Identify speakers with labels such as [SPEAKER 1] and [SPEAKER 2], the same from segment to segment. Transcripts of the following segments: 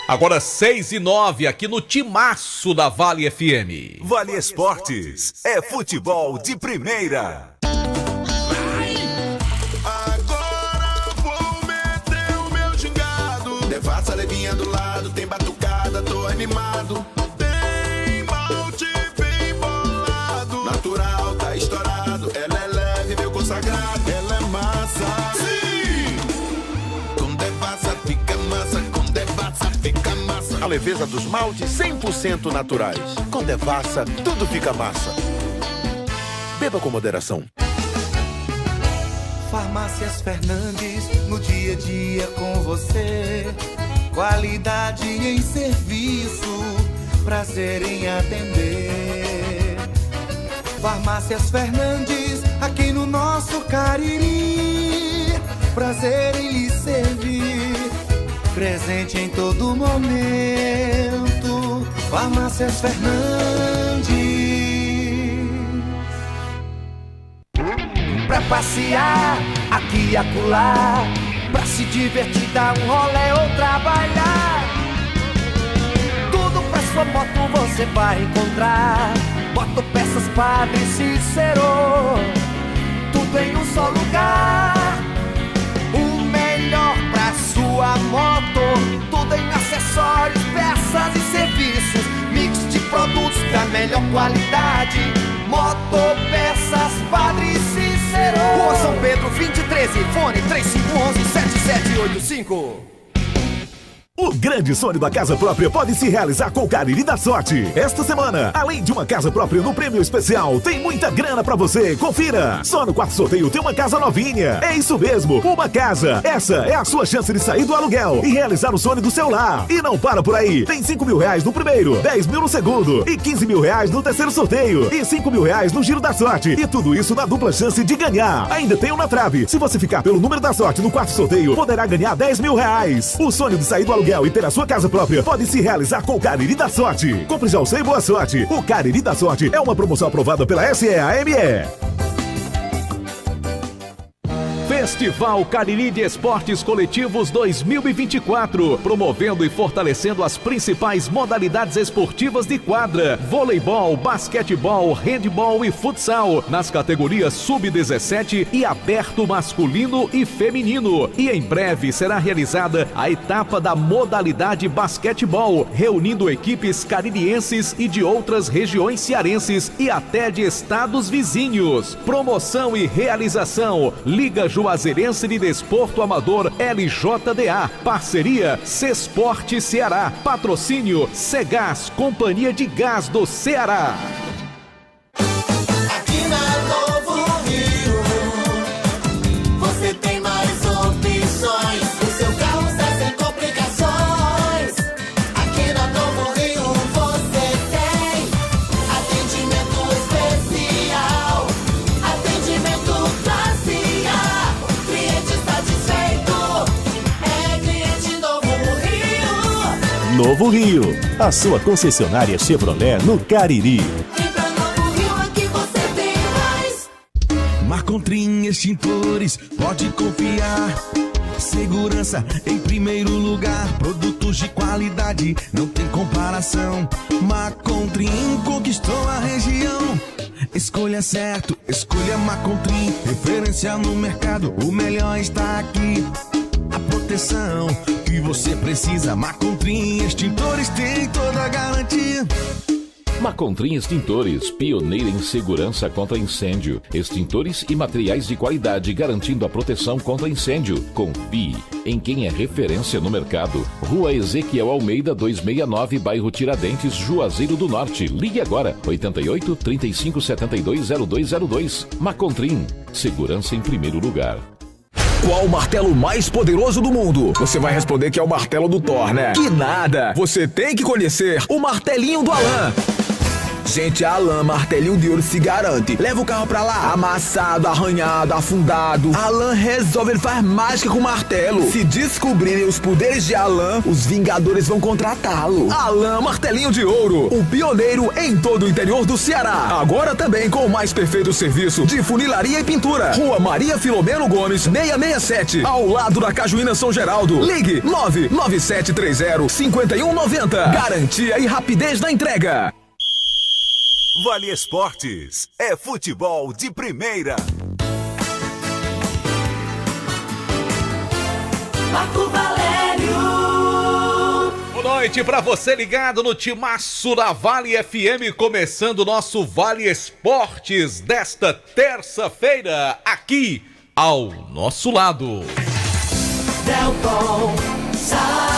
[SPEAKER 1] Agora 6:09 aqui no Timaço da Vale FM.
[SPEAKER 2] Vale Esportes é futebol de primeira.
[SPEAKER 3] Agora vou meter o meu gingado. Devassa levinha do lado, tem batucada, tô animado. Tem malte bem bolado. Natural, tá estourado. Ela é leve, meu consagrado. Ela é massa. Sim! Com devassa fica massa. Com devassa fica massa.
[SPEAKER 4] A leveza dos maltes 100% naturais. Com Devassa, tudo fica massa. Beba com moderação.
[SPEAKER 5] Farmácias Fernandes, no dia a dia com você. Qualidade em serviço, prazer em atender. Farmácias Fernandes, aqui no nosso Cariri. Prazer em lhe servir, presente em todo momento. Farmácias Fernandes. Pra passear, aqui e acolá, pra se divertir, dar um rolê ou trabalhar. Tudo pra sua moto você vai encontrar. Motopeças Padre Cícero, tudo em um só lugar. O melhor pra sua moto, tudo em acessórios, peças e serviços. Mix de produtos da melhor qualidade. Motopeças Padre Cícero, Rua São Pedro 2013, fone 3511-7785.
[SPEAKER 6] O grande sonho da casa própria pode se realizar com o Cariri da Sorte. Esta semana, além de uma casa própria no prêmio especial, tem muita grana pra você. Confira! Só no quarto sorteio tem uma casa novinha. É isso mesmo, uma casa. Essa é a sua chance de sair do aluguel e realizar o sonho do seu lar. E não para por aí. Tem 5 mil reais no primeiro, 10 mil no segundo e 15 mil reais no terceiro sorteio e 5 mil reais no giro da sorte. E tudo isso na dupla chance de ganhar. Ainda tem um na trave. Se você ficar pelo número da sorte no quarto sorteio, poderá ganhar 10 mil reais. O sonho de sair do aluguel e ter a sua casa própria pode se realizar com o Cariri da Sorte. Compre já o seu e boa sorte. O Cariri da Sorte é uma promoção aprovada pela SEAME.
[SPEAKER 1] Festival Cariri de Esportes Coletivos 2024, promovendo e fortalecendo as principais modalidades esportivas de quadra: voleibol, basquetebol, handebol e futsal, nas categorias sub-17 e aberto masculino e feminino. E em breve será realizada a etapa da modalidade basquetebol, reunindo equipes caririenses e de outras regiões cearenses e até de estados vizinhos. Promoção e realização: Liga Juazeirense de Desporto Amador LJDA. Parceria Cesporte Ceará. Patrocínio Cegás, Companhia de Gás do Ceará.
[SPEAKER 3] Aqui na Novo Rio, você tem mais opções. O seu carro está sem complicações. Aqui na Novo Rio você tem atendimento especial, atendimento classe A. Cliente satisfeito é cliente Novo Rio.
[SPEAKER 6] Novo Rio, a sua concessionária Chevrolet no Cariri.
[SPEAKER 7] Marcontrim Extintores, pode confiar. Segurança em primeiro lugar. Produtos de qualidade, não tem comparação. Marcontrim conquistou a região. Escolha certo, escolha Marcontrim. Referência no mercado, o melhor está aqui. A proteção que você precisa. Marcontrim Extintores tem toda a garantia.
[SPEAKER 8] Marcontrim Extintores, pioneira em segurança contra incêndio. Extintores e materiais de qualidade, garantindo a proteção contra incêndio. Confie em quem é referência no mercado. Rua Ezequiel Almeida 269, bairro Tiradentes, Juazeiro do Norte. Ligue agora, 88 35 72 0202. Marcontrim, segurança em primeiro lugar.
[SPEAKER 9] Qual o martelo mais poderoso do mundo? Você vai responder que é o martelo do Thor, né? Que nada! Você tem que conhecer o martelinho do Alan. gente, a Alan Martelinho de Ouro se garante. Leva o carro pra lá, amassado, arranhado, afundado. Alan resolve, ele faz mágica com o martelo. Se descobrirem os poderes de Alan, os Vingadores vão contratá-lo. Alan Martelinho de Ouro, o pioneiro em todo o interior do Ceará. Agora também com o mais perfeito serviço de funilaria e pintura. Rua Maria Filomeno Gomes, 667, ao lado da Cajuína São Geraldo. Ligue 99730-5190. Garantia e rapidez na entrega.
[SPEAKER 2] Vale Esportes é futebol de primeira.
[SPEAKER 5] Marco Valério.
[SPEAKER 1] Boa noite pra você ligado no timaço da Vale FM, começando o nosso Vale Esportes desta terça-feira, aqui ao nosso lado.
[SPEAKER 5] Delton Sá.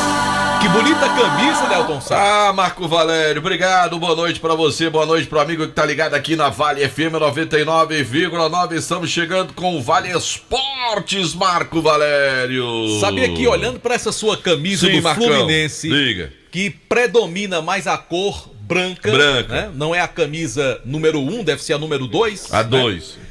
[SPEAKER 1] Que bonita camisa, Delton Sá.
[SPEAKER 10] Ah, Marco Valério, obrigado, boa noite pra você, boa noite pro amigo que tá ligado aqui na Vale FM 99,9. Estamos chegando com o Vale Esportes, Marco Valério.
[SPEAKER 1] Sabia que olhando pra essa sua camisa do
[SPEAKER 10] Marcão,
[SPEAKER 1] Fluminense,
[SPEAKER 10] diga.
[SPEAKER 1] que predomina mais a cor branca, né? Não é a camisa número 1, deve ser a número 2.
[SPEAKER 10] A 2.
[SPEAKER 1] Né?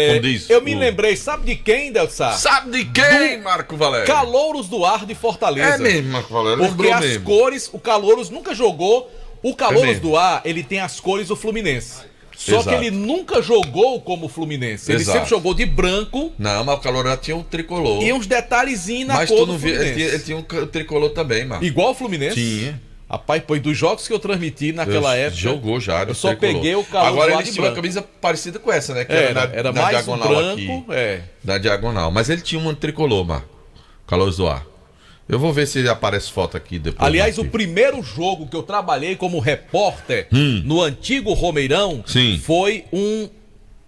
[SPEAKER 10] Como diz.
[SPEAKER 1] Eu me lembrei, sabe de quem, Delsa?
[SPEAKER 10] Sabe de quem, Marco Valério?
[SPEAKER 1] Calouros do Ar de Fortaleza.
[SPEAKER 10] É mesmo, Marco Valério.
[SPEAKER 1] Porque as
[SPEAKER 10] mesmo.
[SPEAKER 1] cores, o Calouros nunca jogou. O Calouros
[SPEAKER 10] mesmo.
[SPEAKER 1] do Ar, ele tem as cores do Fluminense. Só
[SPEAKER 10] Exato.
[SPEAKER 1] que ele nunca jogou como Fluminense. Ele
[SPEAKER 10] Exato.
[SPEAKER 1] sempre jogou de branco.
[SPEAKER 10] Não, mas o Calor já tinha um tricolor.
[SPEAKER 1] E uns detalhezinhos na
[SPEAKER 10] mas
[SPEAKER 1] cor
[SPEAKER 10] tu
[SPEAKER 1] do
[SPEAKER 10] não viu,
[SPEAKER 1] Fluminense.
[SPEAKER 10] ele tinha um tricolor também, Marco.
[SPEAKER 1] Igual o Fluminense?
[SPEAKER 10] Tinha.
[SPEAKER 1] Rapaz, pois dos jogos que eu transmiti naquela época.
[SPEAKER 10] Jogou já.
[SPEAKER 1] Eu só peguei o Calouros
[SPEAKER 10] Agora
[SPEAKER 1] do Ar
[SPEAKER 10] ele
[SPEAKER 1] de
[SPEAKER 10] tinha uma
[SPEAKER 1] branco.
[SPEAKER 10] camisa parecida com essa, né? Que
[SPEAKER 1] Era
[SPEAKER 10] na
[SPEAKER 1] mais
[SPEAKER 10] diagonal
[SPEAKER 1] um branco.
[SPEAKER 10] aqui. Na diagonal. Mas ele tinha um tricolor, Marco. Calouros do Ar. Eu vou ver se aparece foto aqui depois.
[SPEAKER 1] Aliás,
[SPEAKER 10] aqui.
[SPEAKER 1] o primeiro jogo que eu trabalhei como repórter no antigo Romeirão foi um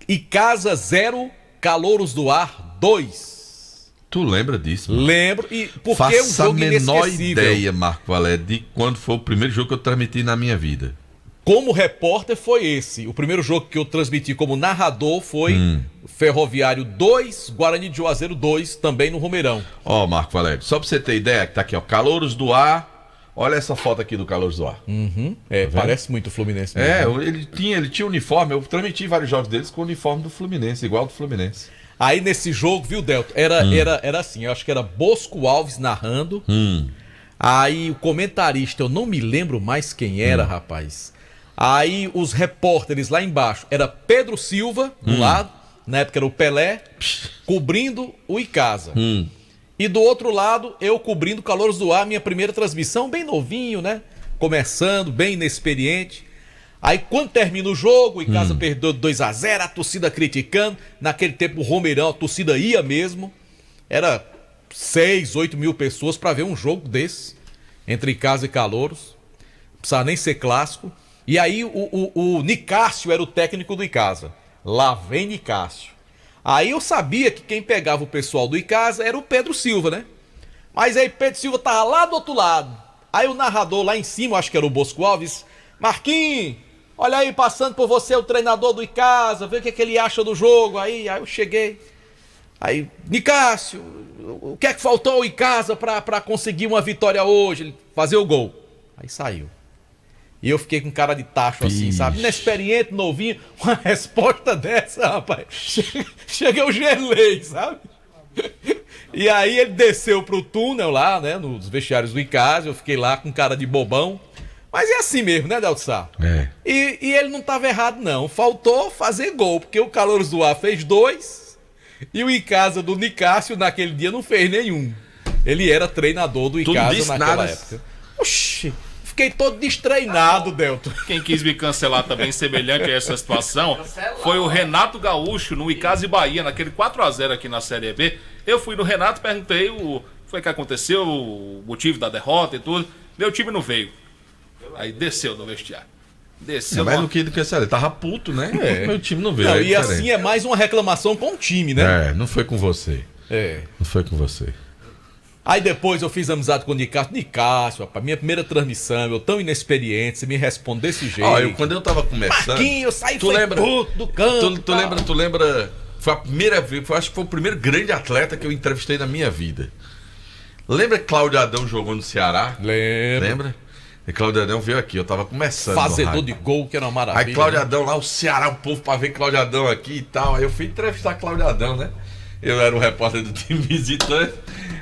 [SPEAKER 1] Icasa 0, Calouros do Ar 2.
[SPEAKER 10] Tu lembra disso? Mano?
[SPEAKER 1] Lembro, e porque
[SPEAKER 10] Faça
[SPEAKER 1] é um jogo
[SPEAKER 10] a menor
[SPEAKER 1] inesquecível.
[SPEAKER 10] ideia, Marco Valério, de quando foi o primeiro jogo que eu transmiti na minha vida.
[SPEAKER 1] Como repórter foi esse. O primeiro jogo que eu transmiti como narrador foi Ferroviário 2, Guarani de Juazeiro 2, também no Romeirão.
[SPEAKER 10] Ó, Marco Valério, só pra você ter ideia, que tá aqui, ó, Calouros do Ar. Olha essa foto aqui do Calouros do Ar.
[SPEAKER 1] Parece muito o Fluminense mesmo.
[SPEAKER 10] Ele tinha uniforme, eu transmiti vários jogos deles com o uniforme do Fluminense, igual ao do Fluminense.
[SPEAKER 1] Aí nesse jogo, viu, Delton? Era assim, eu acho que era Bosco Alves narrando. Aí o comentarista, eu não me lembro mais quem era, rapaz. Aí os repórteres lá embaixo, era Pedro Silva, do lado, na época era o Pelé, cobrindo o Icasa. E do outro lado, eu cobrindo Calouros do Ar, minha primeira transmissão, bem novinho, né? Começando, bem inexperiente. Aí quando termina o jogo, o Icasa perdeu 2-0, a torcida criticando. Naquele tempo o Romeirão, a torcida ia mesmo. Era 6, 8 mil pessoas pra ver um jogo desse, entre Icasa e Calouros. Não precisava nem ser clássico. E aí o Nicásio era o técnico do Icasa. Lá vem Nicásio. Aí eu sabia que quem pegava o pessoal do Icasa era o Pedro Silva, né? Mas aí Pedro Silva tava lá do outro lado. Aí o narrador lá em cima, acho que era o Bosco Alves, Marquinhos, olha aí, passando por você o treinador do Icasa, vê o que ele acha do jogo. Aí eu cheguei. Aí, Nicásio, o que é que faltou ao Icasa pra conseguir uma vitória hoje? Ele fazer o gol. Aí saiu. E eu fiquei com cara de tacho assim, sabe? Inexperiente, novinho, uma resposta dessa, rapaz. Cheguei, eu gelei, sabe? E aí ele desceu pro túnel lá, né? Nos vestiários do Icasa, eu fiquei lá com cara de bobão. Mas é assim mesmo, né, Delton Sá?
[SPEAKER 10] É.
[SPEAKER 1] E ele não estava errado, não. Faltou fazer gol, porque o Calouros do Ar fez 2 e o Icasa do Nicásio naquele dia não fez nenhum. Ele era treinador do Icasa naquela época. Oxi, fiquei todo destreinado, Delton.
[SPEAKER 11] Quem quis me cancelar também, semelhante a essa situação, foi o Renato Gaúcho no Icasa e Bahia, naquele 4-0 aqui na Série B. Eu fui no Renato, perguntei o que aconteceu, o motivo da derrota e tudo. Meu time não veio. Aí desceu no vestiário. Desceu.
[SPEAKER 10] Mas no que ele tava puto, né? Meu time não veio.
[SPEAKER 1] Não, e assim é mais uma reclamação com o time, né?
[SPEAKER 10] Não foi com você. Não foi com você.
[SPEAKER 1] Aí depois eu fiz amizade com o Nicásio. Nicásio, rapaz, minha primeira transmissão, eu tão inexperiente, você me responde desse jeito.
[SPEAKER 10] Quando eu tava começando...
[SPEAKER 1] Marquinhos, eu saí
[SPEAKER 10] puto
[SPEAKER 1] do campo.
[SPEAKER 10] Tu lembra... Foi a primeira vez, acho que foi o primeiro grande atleta que eu entrevistei na minha vida. Lembra que Cláudio Adão jogou no Ceará?
[SPEAKER 1] Lembro.
[SPEAKER 10] Lembra? E Cláudio Adão veio aqui, eu tava começando.
[SPEAKER 12] Fazedor de gol, que era uma maravilha.
[SPEAKER 10] Aí Cláudio Adão lá, o Ceará, o povo pra ver Cláudio Adão aqui e tal. Aí eu fui entrevistar Cláudio Adão, né? Eu era o repórter do time visitante.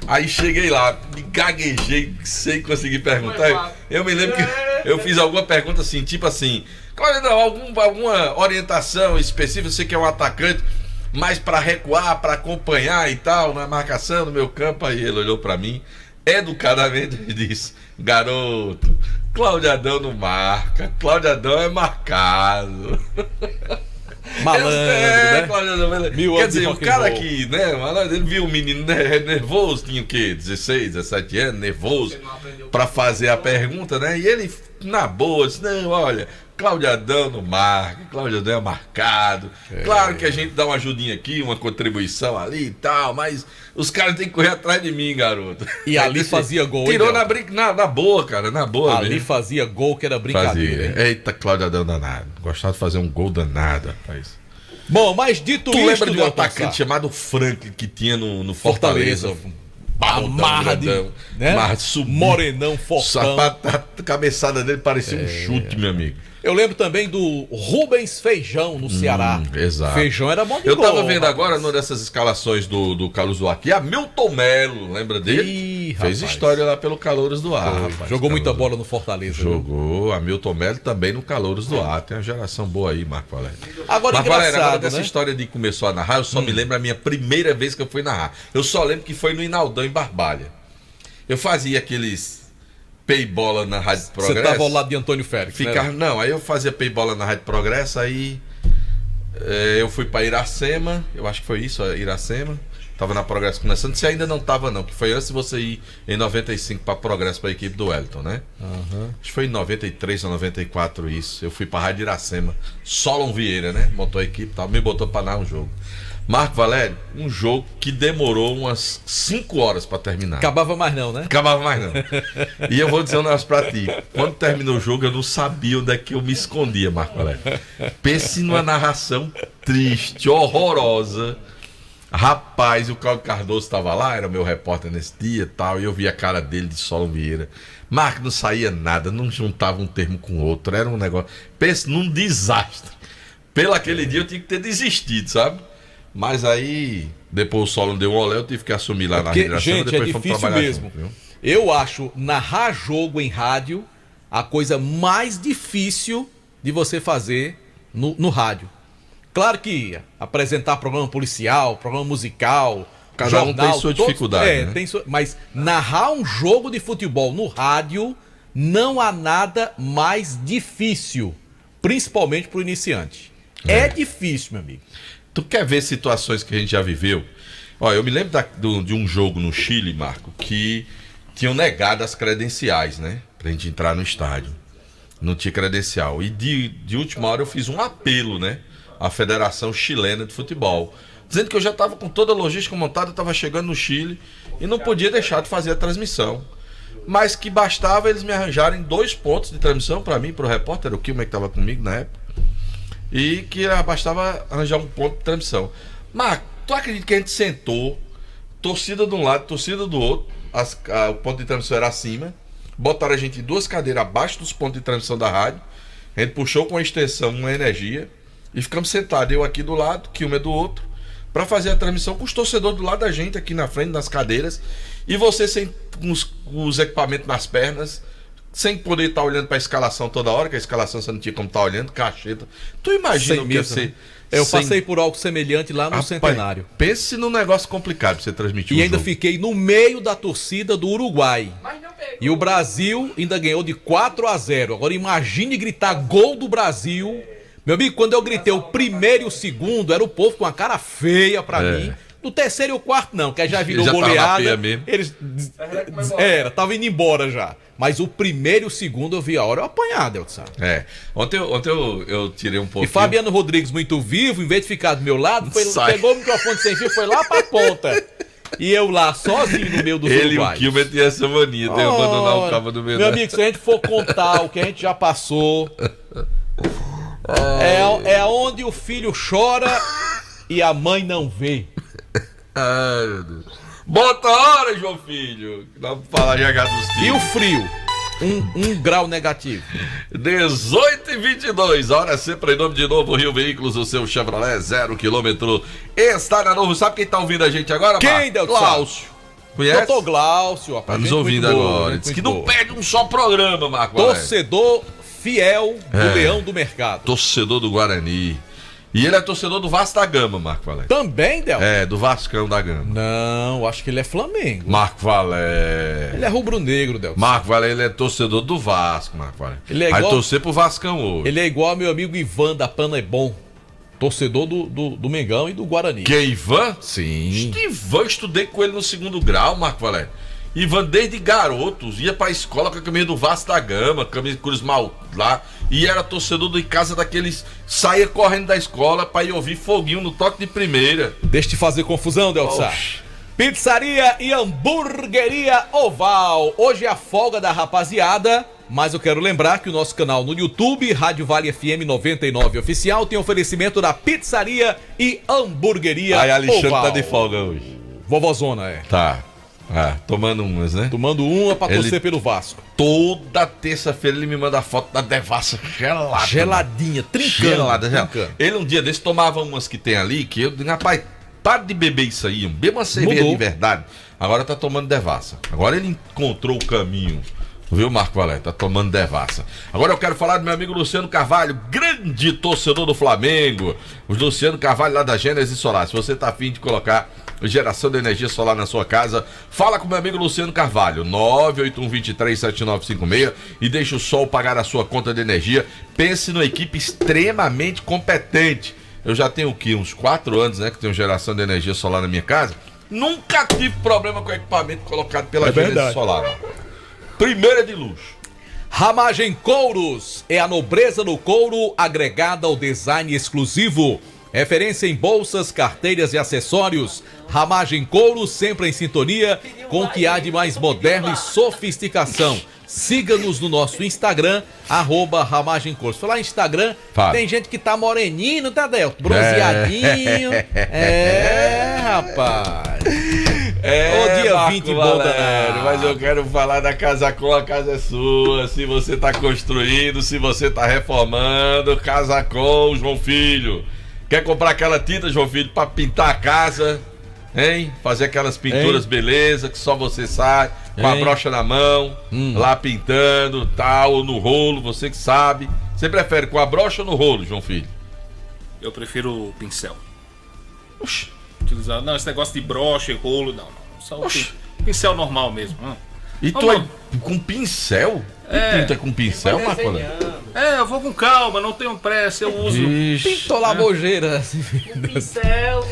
[SPEAKER 10] Aí cheguei lá, me gaguejei, sem conseguir perguntar. Eu me lembro que eu fiz alguma pergunta assim, tipo assim, Cláudio Adão, alguma orientação específica, você que é um atacante, mas pra recuar, pra acompanhar e tal, na marcação do meu campo. Aí ele olhou pra mim, educadamente, e disse: garoto, Cláudio Adão não marca, Cláudio Adão é marcado.
[SPEAKER 12] Malandro, né?
[SPEAKER 10] Cláudio Adão, quer dizer, o cara que, né, ele viu o menino nervoso, tinha o quê? 16, 17 anos, nervoso, pra fazer a pergunta, né? E ele, na boa, disse: não, olha, Cláudio Adão não marca, Cláudio Adão é marcado. Claro que a gente dá uma ajudinha aqui, uma contribuição ali e tal, mas os caras têm que correr atrás de mim, garoto.
[SPEAKER 12] E ali fazia gol.
[SPEAKER 10] Tirou na boa, cara, na boa.
[SPEAKER 12] Ali mesmo. Fazia gol que era brincadeira.
[SPEAKER 10] Fazia. Eita, Cláudio Adão danado. Gostava de fazer um gol danado, rapaz.
[SPEAKER 12] Bom, mas dito
[SPEAKER 10] tu
[SPEAKER 12] isso...
[SPEAKER 10] lembra de um atacante chamado Franklin que tinha no Fortaleza?
[SPEAKER 12] Amarra de... né? Morenão, fortão.
[SPEAKER 10] A cabeçada dele parecia um chute, meu amigo.
[SPEAKER 12] Eu lembro também do Rubens Feijão no Ceará.
[SPEAKER 10] Exato.
[SPEAKER 12] Feijão era bom de
[SPEAKER 10] Eu
[SPEAKER 12] gol.
[SPEAKER 10] tava vendo agora, numa dessas escalações do Carlos Duarte aqui, a Milton Melo, lembra dele?
[SPEAKER 12] Ih,
[SPEAKER 10] fez
[SPEAKER 12] rapaz.
[SPEAKER 10] História lá pelo Calouros do Ar, rapaz.
[SPEAKER 12] Jogou muita bola no Fortaleza.
[SPEAKER 10] Jogou, a Milton Melo também no Calouros do Ar. Tem uma geração boa aí, Marco Valério.
[SPEAKER 12] Agora,
[SPEAKER 10] Marco Valério, agora dessa
[SPEAKER 12] né?
[SPEAKER 10] história de começou a narrar, eu só me lembro a minha primeira vez que eu fui narrar. Eu só lembro que foi no Inaldão, em Barbalha. Eu fazia aqueles peibola na Rádio Progresso.
[SPEAKER 12] Você tava ao lado de Antônio Félix,
[SPEAKER 10] ficava,
[SPEAKER 12] né?
[SPEAKER 10] Não, aí eu fazia peibola na Rádio Progresso, aí eu fui pra Iracema, eu acho que foi isso, Iracema. Tava na Progresso começando, você ainda não tava não, que foi antes de você ir em 95 pra Progresso, pra equipe do Wellington, né? Acho que foi em 93 ou 94 isso. Eu fui pra Rádio Iracema, Solon Vieira, né? Montou a equipe e tal, me botou pra narrar um jogo. Marco Valério, um jogo que demorou umas 5 horas pra terminar.
[SPEAKER 12] Acabava mais não, né?
[SPEAKER 10] Acabava mais não. E eu vou dizer um negócio pra ti. Quando terminou o jogo, eu não sabia onde é que eu me escondia, Marco Valério. Pense numa narração triste, horrorosa. Rapaz, o Cláudio Cardoso estava lá, era meu repórter nesse dia e tal, e eu vi a cara dele de Solon Vieira. Marco, não saía nada, não juntava um termo com o outro, era um negócio... Pense num desastre. Pelo aquele dia eu tinha que ter desistido, sabe? Mas aí, depois o Solon deu um olé, eu tive que assumir lá na redação.
[SPEAKER 12] Gente,
[SPEAKER 10] depois
[SPEAKER 12] é difícil mesmo. Junto, eu acho narrar jogo em rádio a coisa mais difícil de você fazer no rádio. Claro que apresentar programa policial, programa musical,
[SPEAKER 10] cada
[SPEAKER 12] jornal,
[SPEAKER 10] um tem sua dificuldade, né?
[SPEAKER 12] Mas narrar um jogo de futebol no rádio não há nada mais difícil, principalmente para o iniciante. É difícil, meu amigo.
[SPEAKER 10] Tu quer ver situações que a gente já viveu? Ó, eu me lembro de um jogo no Chile, Marco, que tinham negado as credenciais, né? Pra gente entrar no estádio. Não tinha credencial. E de última hora eu fiz um apelo, né? À Federação Chilena de Futebol. Dizendo que eu já estava com toda a logística montada, estava chegando no Chile e não podia deixar de fazer a transmissão. Mas que bastava eles me arranjarem 2 pontos de transmissão para mim, para o repórter, o Kilmer que estava comigo na época. E que bastava arranjar um ponto de transmissão. Mas tu acredita que a gente sentou, torcida de um lado, torcida do outro, o ponto de transmissão era acima, botaram a gente em 2 cadeiras abaixo dos pontos de transmissão da rádio, a gente puxou com a extensão uma energia e ficamos sentados, eu aqui do lado, Kilmer do outro, para fazer a transmissão com os torcedores do lado da gente, aqui na frente, nas cadeiras, e você sem os equipamentos nas pernas, sem poder estar olhando para a escalação toda hora, que a escalação você não tinha como estar olhando, cacheta. Tu imagina o que ia ser?
[SPEAKER 12] Eu passei por algo semelhante lá no Centenário.
[SPEAKER 10] Pense num negócio complicado para você transmitir
[SPEAKER 12] e ainda fiquei no meio da torcida do Uruguai. E o Brasil ainda ganhou de 4-0. Agora imagine gritar gol do Brasil. Meu amigo, quando eu gritei o primeiro e o segundo, era o povo com a cara feia pra mim. No terceiro e o quarto não, que já virou goleada. Eles tava indo embora já. Mas o primeiro e o segundo eu vi a hora eu apanhar, Deltsan.
[SPEAKER 10] Ontem eu tirei um pouco.
[SPEAKER 12] E Fabiano Rodrigues, muito vivo, em vez de ficar do meu lado, pegou o microfone sem fio, foi lá pra ponta. E eu lá, sozinho no meio do
[SPEAKER 10] Ele e o Kilmer tinha essa mania de abandonar o cabo do meio.
[SPEAKER 12] Meu amigo, se a gente for contar o que a gente já passou, é onde o filho chora e a mãe não vê.
[SPEAKER 10] Ai, meu Deus. Bota a hora, João Filho. Dá pra falar GH dos filhos.
[SPEAKER 12] E o frio? Um grau negativo.
[SPEAKER 10] 18h22, a hora é sempre em nome de Novo Rio Veículos, o seu Chevrolet 0 km. Está na Novo, sabe quem tá ouvindo a gente agora?
[SPEAKER 12] Quem, Deus?
[SPEAKER 10] Glaucio. Conhece?
[SPEAKER 12] Doutor Glaucio, rapaz.
[SPEAKER 10] Tá nos ouvindo agora. Diz que não perde um só programa, Marco Valério.
[SPEAKER 12] Torcedor fiel do Leão do Mercado.
[SPEAKER 10] Torcedor do Guarani. E ele é torcedor do Vasco da Gama, Marco Valério.
[SPEAKER 12] Também, Del?
[SPEAKER 10] É, do Vascão da Gama.
[SPEAKER 12] Não, acho que ele é Flamengo.
[SPEAKER 10] Marco Valério.
[SPEAKER 12] Ele é rubro-negro, Del.
[SPEAKER 10] Marco Valério, ele é torcedor do Vasco, Marco Valério.
[SPEAKER 12] Ele é
[SPEAKER 10] Vai
[SPEAKER 12] igual...
[SPEAKER 10] torcer pro Vascão hoje.
[SPEAKER 12] Ele é igual ao meu amigo Ivan da Panebon. Torcedor do Mengão e do Guarani.
[SPEAKER 10] Que é Ivan?
[SPEAKER 12] Sim.
[SPEAKER 10] Ivan, estudei com ele no 2º grau, Marco Valério. Ivan, desde garotos, ia pra escola com a camisa do Vasco da Gama, camisa de Cruz Mal lá, e era torcedor de casa daqueles, saía correndo da escola pra ir ouvir foguinho no toque de primeira.
[SPEAKER 12] Deixa de fazer confusão, Delsa. Pizzaria e Hamburgueria Oval. Hoje é a folga da rapaziada, mas eu quero lembrar que o nosso canal no YouTube, Rádio Vale FM 99 Oficial, tem oferecimento da Pizzaria e Hamburgueria Oval.
[SPEAKER 10] Aí Alexandre tá de folga hoje.
[SPEAKER 12] Vovozona, é.
[SPEAKER 10] Tá. Tomando umas, né?
[SPEAKER 12] Tomando uma pra torcer pelo Vasco.
[SPEAKER 10] Toda terça-feira ele me manda a foto da devassa gelada.
[SPEAKER 12] Geladinha, trincando.
[SPEAKER 10] Gelada. Ele um dia desse tomava umas que tem ali, que eu digo, rapaz, para de beber isso aí, beba uma cerveja de verdade. Agora tá tomando devassa. Agora ele encontrou o caminho. Viu, Marco Valério? Tá tomando devassa. Agora eu quero falar do meu amigo Luciano Carvalho, grande torcedor do Flamengo. O Luciano Carvalho lá da Gênesis Solar. Se você tá afim de colocar geração de energia solar na sua casa, fala com meu amigo Luciano Carvalho, 981237956 e deixa o sol pagar a sua conta de energia. Pense numa equipe extremamente competente. Eu já tenho o quê? Uns 4 anos, né, que tenho geração de energia solar na minha casa. Nunca tive problema com o equipamento colocado pela Gênesis Solar. Primeira de luxo.
[SPEAKER 12] Ramagem Couros é a nobreza do couro agregada ao design exclusivo. Referência em bolsas, carteiras e acessórios. Ramagem Couros sempre em sintonia com o que há de mais moderno e sofisticação. Siga-nos no nosso Instagram, @Ramagem Couros. Falar em Instagram, tem gente que tá moreninho, não tá, Delto? Bronzeadinho. Rapaz. O dia
[SPEAKER 10] Marco
[SPEAKER 12] 20 bom
[SPEAKER 10] danado. Mas eu quero falar da Casa Com, a casa é sua. Se você tá construindo, se você tá reformando, Casa Com, João Filho. Quer comprar aquela tinta, João Filho, pra pintar a casa, hein? Fazer aquelas pinturas beleza, que só você sabe, com a brocha na mão, lá pintando, tal, no rolo, você que sabe. Você prefere com a brocha ou no rolo, João Filho?
[SPEAKER 11] Eu prefiro o pincel.
[SPEAKER 10] Oxi.
[SPEAKER 11] Utilizar, não, esse negócio de brocha e rolo, não. Só o pincel normal mesmo.
[SPEAKER 10] E tu é com pincel? Pinta com pincel, Marco?
[SPEAKER 11] Eu vou com calma, não tenho pressa, eu uso.
[SPEAKER 12] Pintou labojeira.
[SPEAKER 11] Pincel.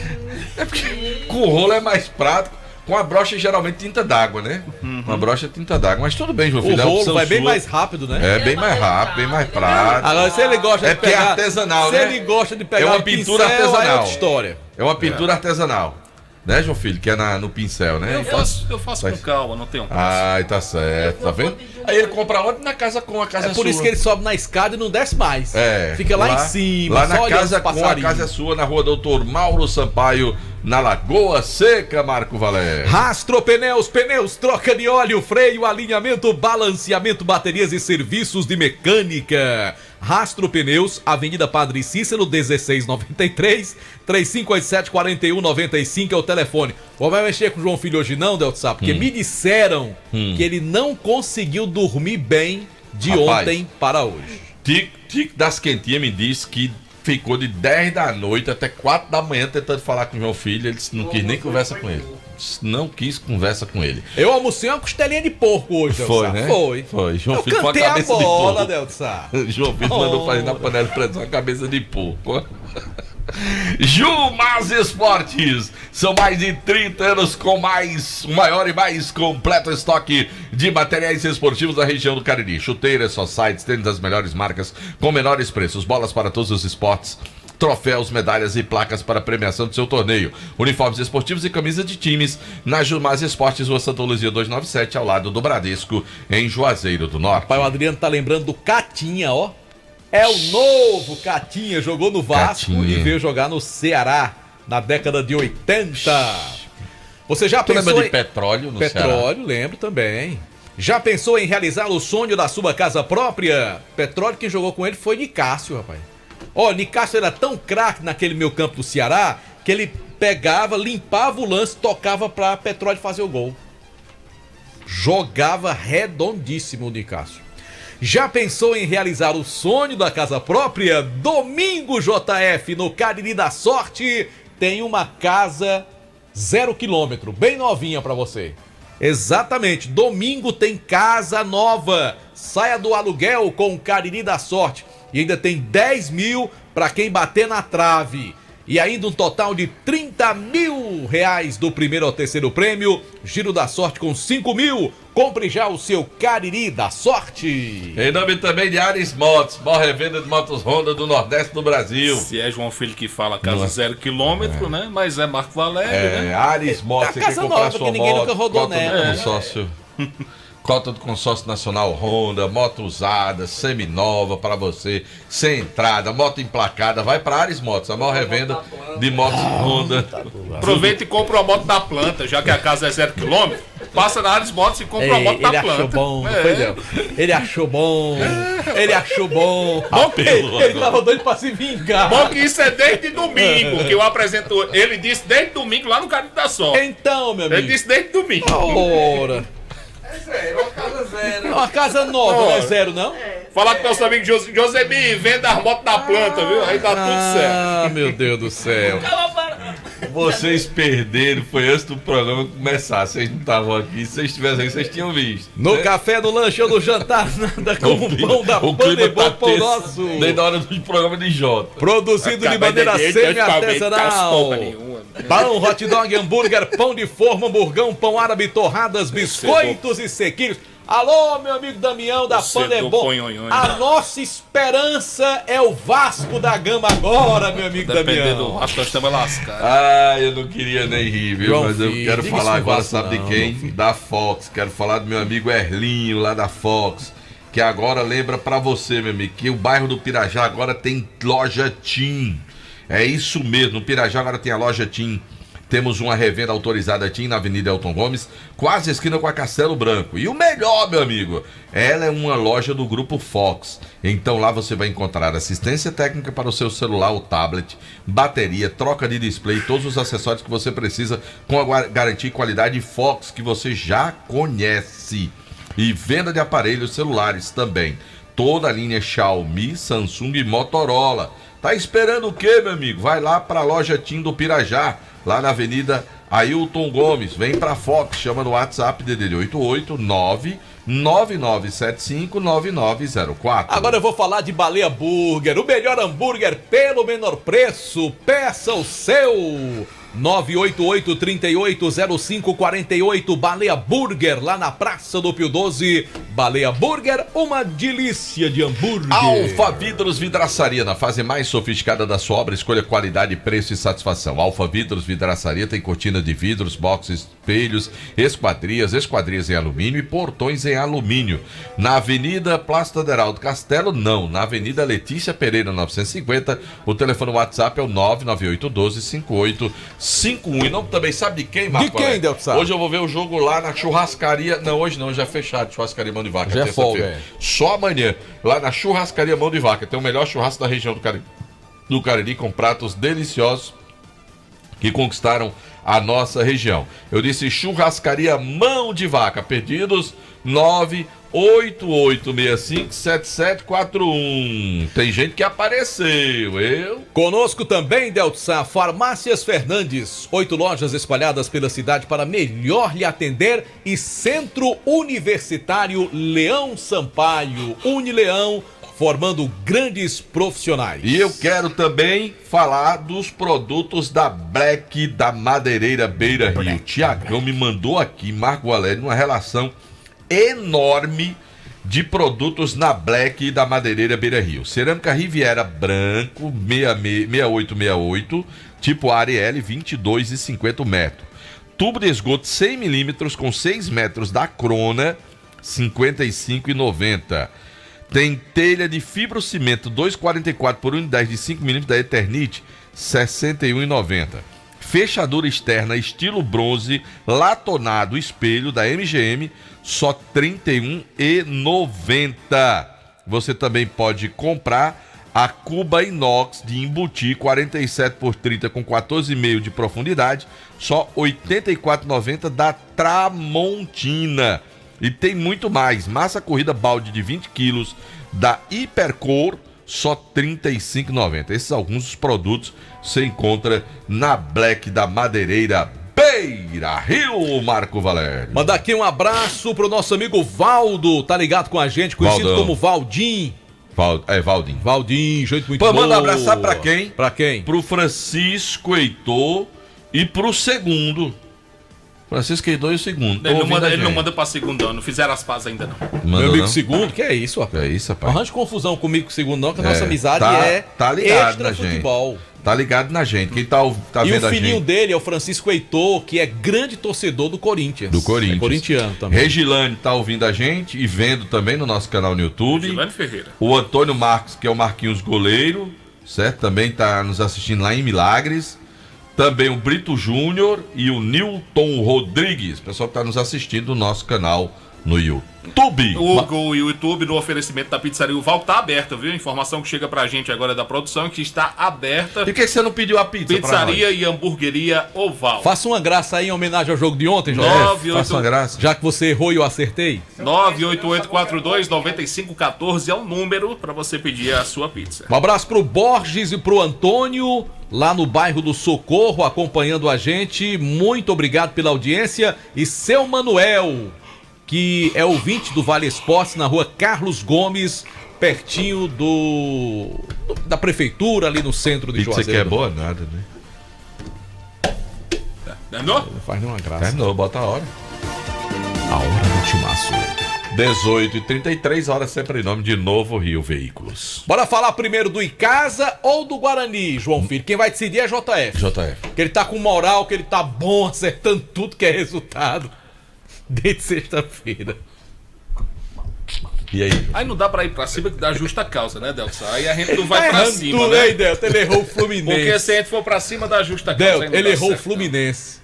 [SPEAKER 10] Com o rolo é mais prático. Com a brocha geralmente tinta d'água, né? Com a brocha é tinta d'água. Mas tudo bem, João Filho.
[SPEAKER 12] O rolo vai bem mais rápido, né?
[SPEAKER 10] É bem mais rápido, bem mais prático.
[SPEAKER 12] Agora, se ele gosta de pegar...
[SPEAKER 10] É artesanal,
[SPEAKER 12] se
[SPEAKER 10] né?
[SPEAKER 12] ele gosta de pegar
[SPEAKER 10] uma pintura
[SPEAKER 12] pincel,
[SPEAKER 10] artesanal.
[SPEAKER 12] é outra história.
[SPEAKER 10] É uma pintura artesanal. Né, João Filho? Que é no pincel, né?
[SPEAKER 11] Eu faço com calma, não tenho pressa.
[SPEAKER 10] Ai, tá certo, tá vendo? Aí ele compra onde? Na Casa Com, a casa
[SPEAKER 12] é por
[SPEAKER 10] sua.
[SPEAKER 12] isso que ele sobe na escada e não desce mais. Fica lá em cima,
[SPEAKER 10] lá
[SPEAKER 12] só
[SPEAKER 10] na
[SPEAKER 12] olhando
[SPEAKER 10] Casa
[SPEAKER 12] os
[SPEAKER 10] Com, a
[SPEAKER 12] passarinhos.
[SPEAKER 10] casa é sua, na rua Doutor Mauro Sampaio, na Lagoa Seca, Marco Valério.
[SPEAKER 12] Rastro Pneus, troca de óleo, freio, alinhamento, balanceamento, baterias e serviços de mecânica. Rastro Pneus, Avenida Padre Cícero, 1693, 3587-4195 é o telefone. Ou vai mexer com o João Filho hoje não, Delto Sá? Porque me disseram que ele não conseguiu dormir bem de ontem para hoje.
[SPEAKER 10] Tic das Quentinhas me disse que ficou de 10 da noite até 4 da manhã tentando falar com o João Filho. Ele não quis nem conversa com ele. Não quis conversa com ele.
[SPEAKER 12] Eu almocei uma costelinha de porco hoje, Delto
[SPEAKER 10] Foi,
[SPEAKER 12] Sá.
[SPEAKER 10] né?
[SPEAKER 12] Foi.
[SPEAKER 10] João
[SPEAKER 12] Eu
[SPEAKER 10] Filho com a
[SPEAKER 12] cantei
[SPEAKER 10] cabeça
[SPEAKER 12] a bola,
[SPEAKER 10] de porco.
[SPEAKER 12] Delto Sá.
[SPEAKER 10] João Filho mandou fazer na panela de pressão a cabeça de porco. Jumas Esportes, são mais de 30 anos com o maior e mais completo estoque de materiais esportivos da região do Cariri. Chuteiras, societies, tênis das melhores marcas com menores preços, bolas para todos os esportes, troféus, medalhas e placas para premiação do seu torneio, uniformes esportivos e camisas de times na Jumas Esportes, Rua Santa Luzia 297, ao lado do Bradesco, em Juazeiro do Norte.
[SPEAKER 12] Pai, o Adriano tá lembrando do Catinha, ó. É o novo Catinha, jogou no Vasco e veio jogar no Ceará na década de 80. Você já pensou
[SPEAKER 10] lembra de Petróleo no Ceará?
[SPEAKER 12] Petróleo, lembro também. Já pensou em realizar o sonho da sua casa própria? Petróleo, quem jogou com ele foi Nicásio, rapaz. Ó, Nicásio era tão craque naquele meio campo do Ceará que ele pegava, limpava o lance, tocava pra Petróleo fazer o gol. Jogava redondíssimo o Nicásio. Já pensou em realizar o sonho da casa própria? Domingo JF, no Cariri da Sorte, tem uma casa 0 km, bem novinha pra você. Exatamente, domingo tem casa nova. Saia do aluguel com o Cariri da Sorte. E ainda tem 10 mil pra quem bater na trave. E ainda um total de 30 mil reais do primeiro ao terceiro prêmio. Giro da Sorte com 5 mil. Compre já o seu Cariri da Sorte.
[SPEAKER 10] Em nome também de Ares Motos, maior revenda de motos Honda do Nordeste do Brasil.
[SPEAKER 11] Se é João Filho que fala casa 0 km, né? Mas é Marco Valério, né?
[SPEAKER 10] Ares Motos,
[SPEAKER 12] você quer comprar sua moto, ninguém nunca rodou nela.
[SPEAKER 10] Consórcio. Cota do Consórcio Nacional Honda, moto usada, seminova para você, sem entrada, moto emplacada, vai para Ares Motos, a maior revenda de motos Honda.
[SPEAKER 11] Aproveita e compra uma moto da planta, já que a casa é 0 km, passa na Ares Motos e compra uma moto da planta.
[SPEAKER 12] Ele achou bom, ele achou bom, ele achou bom. Ele tava doido para se vingar.
[SPEAKER 11] Bom que isso é desde domingo, que eu apresento, ele disse desde domingo lá no Cariri da Sorte.
[SPEAKER 12] Então, meu amigo.
[SPEAKER 11] Ele disse desde domingo.
[SPEAKER 12] Ora.
[SPEAKER 13] Uma casa 0.
[SPEAKER 12] Uma casa nova, não é 0, não?
[SPEAKER 11] Falar com nosso amigo Josemir, venda as motos da planta, viu? Aí tá tudo certo.
[SPEAKER 12] Ah, meu Deus do céu.
[SPEAKER 10] Vocês perderam, foi antes do programa começar. Vocês não estavam aqui, se vocês estivessem aí, vocês tinham visto.
[SPEAKER 12] No café, no lanche ou no jantar, nada como o pão da Panebol Pão Nosso.
[SPEAKER 10] Desde a hora do programa de Jota.
[SPEAKER 12] Produzido de maneira semi-artesanal. Pão, hot dog, hambúrguer, pão de forma, hamburgão, pão árabe, torradas, biscoitos e sequilhos. Alô, meu amigo Damião da Panebol. A nossa esperança é o Vasco da Gama agora, meu amigo Damião.
[SPEAKER 11] Dependendo do Vasco, nós estamos lascados.
[SPEAKER 10] Ah, eu não queria nem rir, viu?
[SPEAKER 12] João
[SPEAKER 10] Mas eu
[SPEAKER 12] Filho,
[SPEAKER 10] quero falar agora,
[SPEAKER 12] Vasco
[SPEAKER 10] sabe
[SPEAKER 12] não,
[SPEAKER 10] de quem? Da Fox. Quero falar do meu amigo Erlinho, lá da Fox. Que agora lembra pra você, meu amigo, que o bairro do Pirajá agora tem loja TIM. É isso mesmo, no Pirajá agora tem a loja TIM. Temos uma revenda autorizada TIM na Avenida Elton Gomes, quase esquina com a Castelo Branco. E o melhor, meu amigo, ela é uma loja do Grupo Fox. Então lá você vai encontrar assistência técnica para o seu celular ou tablet, bateria, troca de display, todos os acessórios que você precisa com a garantia e qualidade Fox que você já conhece. E venda de aparelhos celulares também. Toda a linha Xiaomi, Samsung e Motorola. Tá esperando o quê, meu amigo? Vai lá para a loja TIM do Pirajá, lá na Avenida Ailton Gomes. Vem pra Fox, chama no WhatsApp DDD 889-9975-9904.
[SPEAKER 12] Agora eu vou falar de Baleia Burger, o melhor hambúrguer pelo menor preço. Peça o seu. 988-380548, Baleia Burger, lá na Praça do Pio 12. Baleia Burger, uma delícia de hambúrguer.
[SPEAKER 10] Alfa Vidros Vidraçaria, na fase mais sofisticada da sua obra, escolha qualidade, preço e satisfação. Alfa Vidros Vidraçaria tem cortina de vidros, boxes, espelhos, esquadrias em alumínio e portões em alumínio. Na Avenida Plácido Aderaldo Castelo, não. Na Avenida Letícia Pereira, 950, o telefone WhatsApp é o 998125851. E não também sabe de quem, Marco?
[SPEAKER 12] De quem, Delpsar?
[SPEAKER 10] Hoje eu vou ver o jogo lá na churrascaria. Não, hoje não, já é fechado. Churrascaria Mão de Vaca.
[SPEAKER 12] Já é folga, é.
[SPEAKER 10] Só amanhã, lá na churrascaria Mão de Vaca. Tem o melhor churrasco da região do Cariri, com pratos deliciosos que conquistaram a nossa região. Eu disse churrascaria Mão de Vaca. Pedidos 988657741. Tem gente que apareceu,
[SPEAKER 12] Conosco também, Deltsa, Farmácias Fernandes. 8 lojas espalhadas pela cidade para melhor lhe atender. E Centro Universitário Leão Sampaio, Unileão, formando grandes profissionais.
[SPEAKER 10] E eu quero também falar dos produtos da Black da Madeireira Beira Rio. Tiagão me mandou aqui, Marco Valério, uma relação enorme de produtos na Black da Madeireira Beira Rio. Cerâmica Riviera branco 6868, tipo Ariel 22,50 metros. Tubo de esgoto 100 milímetros com 6 metros da Crona 55,90. Tem telha de fibrocimento 2,44 por unidade de 5 milímetros da Eternit 61,90. fechadura externa estilo bronze, latonado espelho da MGM, só R$ 31,90. Você também pode comprar a cuba inox de embutir 47 por 30 com 14,5 de profundidade, só R$ 84,90 da Tramontina. E tem muito mais. Massa corrida balde de 20 quilos da Hipercor, só R$ 35,90. Esses são alguns dos produtos que você encontra na Black da Madeireira Beira Rio, Marco Valério.
[SPEAKER 12] Mandar aqui um abraço pro nosso amigo Valdo, tá ligado com a gente, conhecido
[SPEAKER 10] Valdão.
[SPEAKER 12] como Valdim.
[SPEAKER 10] Valdinho.
[SPEAKER 12] Valdinho, gente muito boa.
[SPEAKER 10] Manda um abraço, sabe pra quem?
[SPEAKER 12] Pra quem?
[SPEAKER 10] Pro Francisco Heitor e pro segundo. Francisco Heitor e o segundo.
[SPEAKER 11] Ele não manda pra segundo ano, não fizeram as pazes ainda não.
[SPEAKER 12] Meu amigo segundo, que é isso, rapaz?
[SPEAKER 10] É isso, rapaz.
[SPEAKER 12] Não arranje confusão comigo com o segundo não, que a nossa amizade
[SPEAKER 10] tá ligado
[SPEAKER 12] extra
[SPEAKER 10] na
[SPEAKER 12] futebol.
[SPEAKER 10] Gente. Tá ligado na gente. Quem tá
[SPEAKER 12] E
[SPEAKER 10] vendo
[SPEAKER 12] o
[SPEAKER 10] a
[SPEAKER 12] filhinho
[SPEAKER 10] gente?
[SPEAKER 12] dele é o Francisco Heitor, que é grande torcedor do Corinthians.
[SPEAKER 10] Do Corinthians.
[SPEAKER 12] É corintiano também.
[SPEAKER 10] Regilane tá ouvindo a gente e vendo também no nosso canal no YouTube.
[SPEAKER 11] Regilane Ferreira.
[SPEAKER 10] O Antônio Marcos, que é o Marquinhos Goleiro, certo? Também tá nos assistindo lá em Milagres. Também o Brito Júnior e o Nilton Rodrigues, pessoal que tá nos assistindo no nosso canal no YouTube.
[SPEAKER 11] O YouTube no oferecimento da pizzaria Uval tá aberto, viu? Informação que chega pra gente agora da produção que está aberta.
[SPEAKER 10] E por que você não pediu a pizza?
[SPEAKER 11] Pizzaria e hamburgueria Oval.
[SPEAKER 12] Faça uma graça aí em homenagem ao jogo de ontem, Jorge.
[SPEAKER 10] Faça uma graça.
[SPEAKER 12] Já que você errou e eu acertei.
[SPEAKER 11] 988429514 é o número pra você pedir a sua pizza.
[SPEAKER 12] Um abraço pro Borges e pro Antônio, lá no bairro do Socorro, acompanhando a gente. Muito obrigado pela audiência. E seu Manuel, que é ouvinte do Vale Esportes, na rua Carlos Gomes, pertinho da prefeitura, ali no centro de Juazeiro.
[SPEAKER 10] Pizza que é boa nada, né?
[SPEAKER 11] Terminou?
[SPEAKER 12] Não faz nenhuma graça.
[SPEAKER 10] Terminou, bota a hora.
[SPEAKER 12] A hora do timaço.
[SPEAKER 10] 18h33, horas sempre em nome de Novo Rio Veículos.
[SPEAKER 12] Bora falar primeiro do Icasa ou do Guarani, João Filho? Quem vai decidir é JF. Que ele tá com moral, que ele tá bom, acertando tudo que é resultado. Desde sexta-feira.
[SPEAKER 10] E aí?
[SPEAKER 11] Aí não dá pra ir pra cima que dá justa causa, né, Delson? Aí a gente não vai pra cima,
[SPEAKER 12] tudo,
[SPEAKER 11] né?
[SPEAKER 12] hein, Delta? Ele errou o Fluminense.
[SPEAKER 11] Porque se a gente for pra cima da justa causa...
[SPEAKER 12] Delta, ele errou o Fluminense.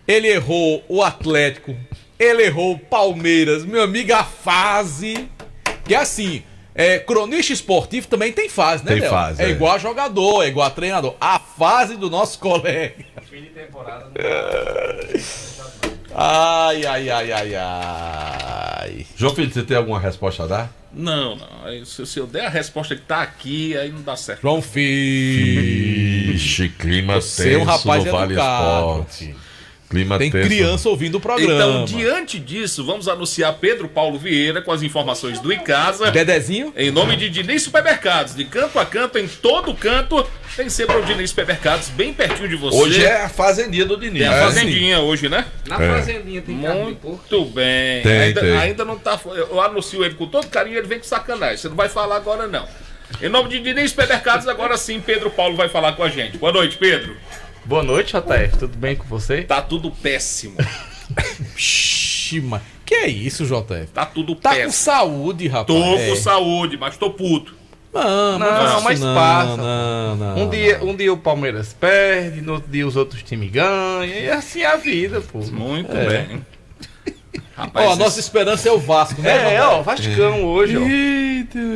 [SPEAKER 12] Ele errou o Atlético. Ele errou o Palmeiras. Meu amigo, a fase... Que é assim... cronista esportivo também tem fase, né,
[SPEAKER 10] Tem
[SPEAKER 12] Delta?
[SPEAKER 10] fase,
[SPEAKER 12] É igual a jogador, é igual a treinador. A fase do nosso colega.
[SPEAKER 13] Fim de temporada.
[SPEAKER 12] Ai.
[SPEAKER 10] João Filho, você tem alguma resposta a dar?
[SPEAKER 11] Não. Aí, se eu der a resposta que tá aqui, aí não dá certo.
[SPEAKER 12] João Filho.
[SPEAKER 10] Ixi, clima
[SPEAKER 12] Você
[SPEAKER 10] tenso
[SPEAKER 12] é um rapaz
[SPEAKER 10] no Vale
[SPEAKER 12] educado.
[SPEAKER 10] Esportes. Clima
[SPEAKER 12] Tem
[SPEAKER 10] tenso.
[SPEAKER 12] criança ouvindo o programa.
[SPEAKER 11] Então, diante disso, vamos anunciar Pedro Paulo Vieira com as informações do Icasa.
[SPEAKER 12] Dedezinho?
[SPEAKER 11] Em nome de Diniz Supermercados. De canto a canto, em todo canto, tem sempre o Diniz Supermercados, bem pertinho de você.
[SPEAKER 10] Hoje é a fazendinha do Diniz.
[SPEAKER 11] Tem a fazendinha hoje, né?
[SPEAKER 13] Na fazendinha tem carne de porco.
[SPEAKER 11] Muito bem.
[SPEAKER 10] Tem.
[SPEAKER 11] Ainda não tá... Eu anuncio ele com todo carinho, ele vem com sacanagem. Você não vai falar agora, não. Em nome de Diniz Supermercados, agora sim, Pedro Paulo vai falar com a gente. Boa noite, Pedro.
[SPEAKER 13] Boa noite, JF. Tudo bem com você?
[SPEAKER 11] Tá tudo péssimo.
[SPEAKER 12] Xima. Que é isso, JF?
[SPEAKER 11] Tá tudo
[SPEAKER 12] Tá
[SPEAKER 11] péssimo.
[SPEAKER 12] com saúde, rapaz.
[SPEAKER 11] Tô com saúde, mas tô puto.
[SPEAKER 12] Não,
[SPEAKER 13] mas passa.
[SPEAKER 12] Não.
[SPEAKER 13] Um dia o Palmeiras perde, no outro dia os outros times ganham. E assim é a vida, pô.
[SPEAKER 11] Muito bem. Rapaz,
[SPEAKER 12] Ó, a nossa esperança é o Vasco, né?
[SPEAKER 13] Vascão hoje, ó.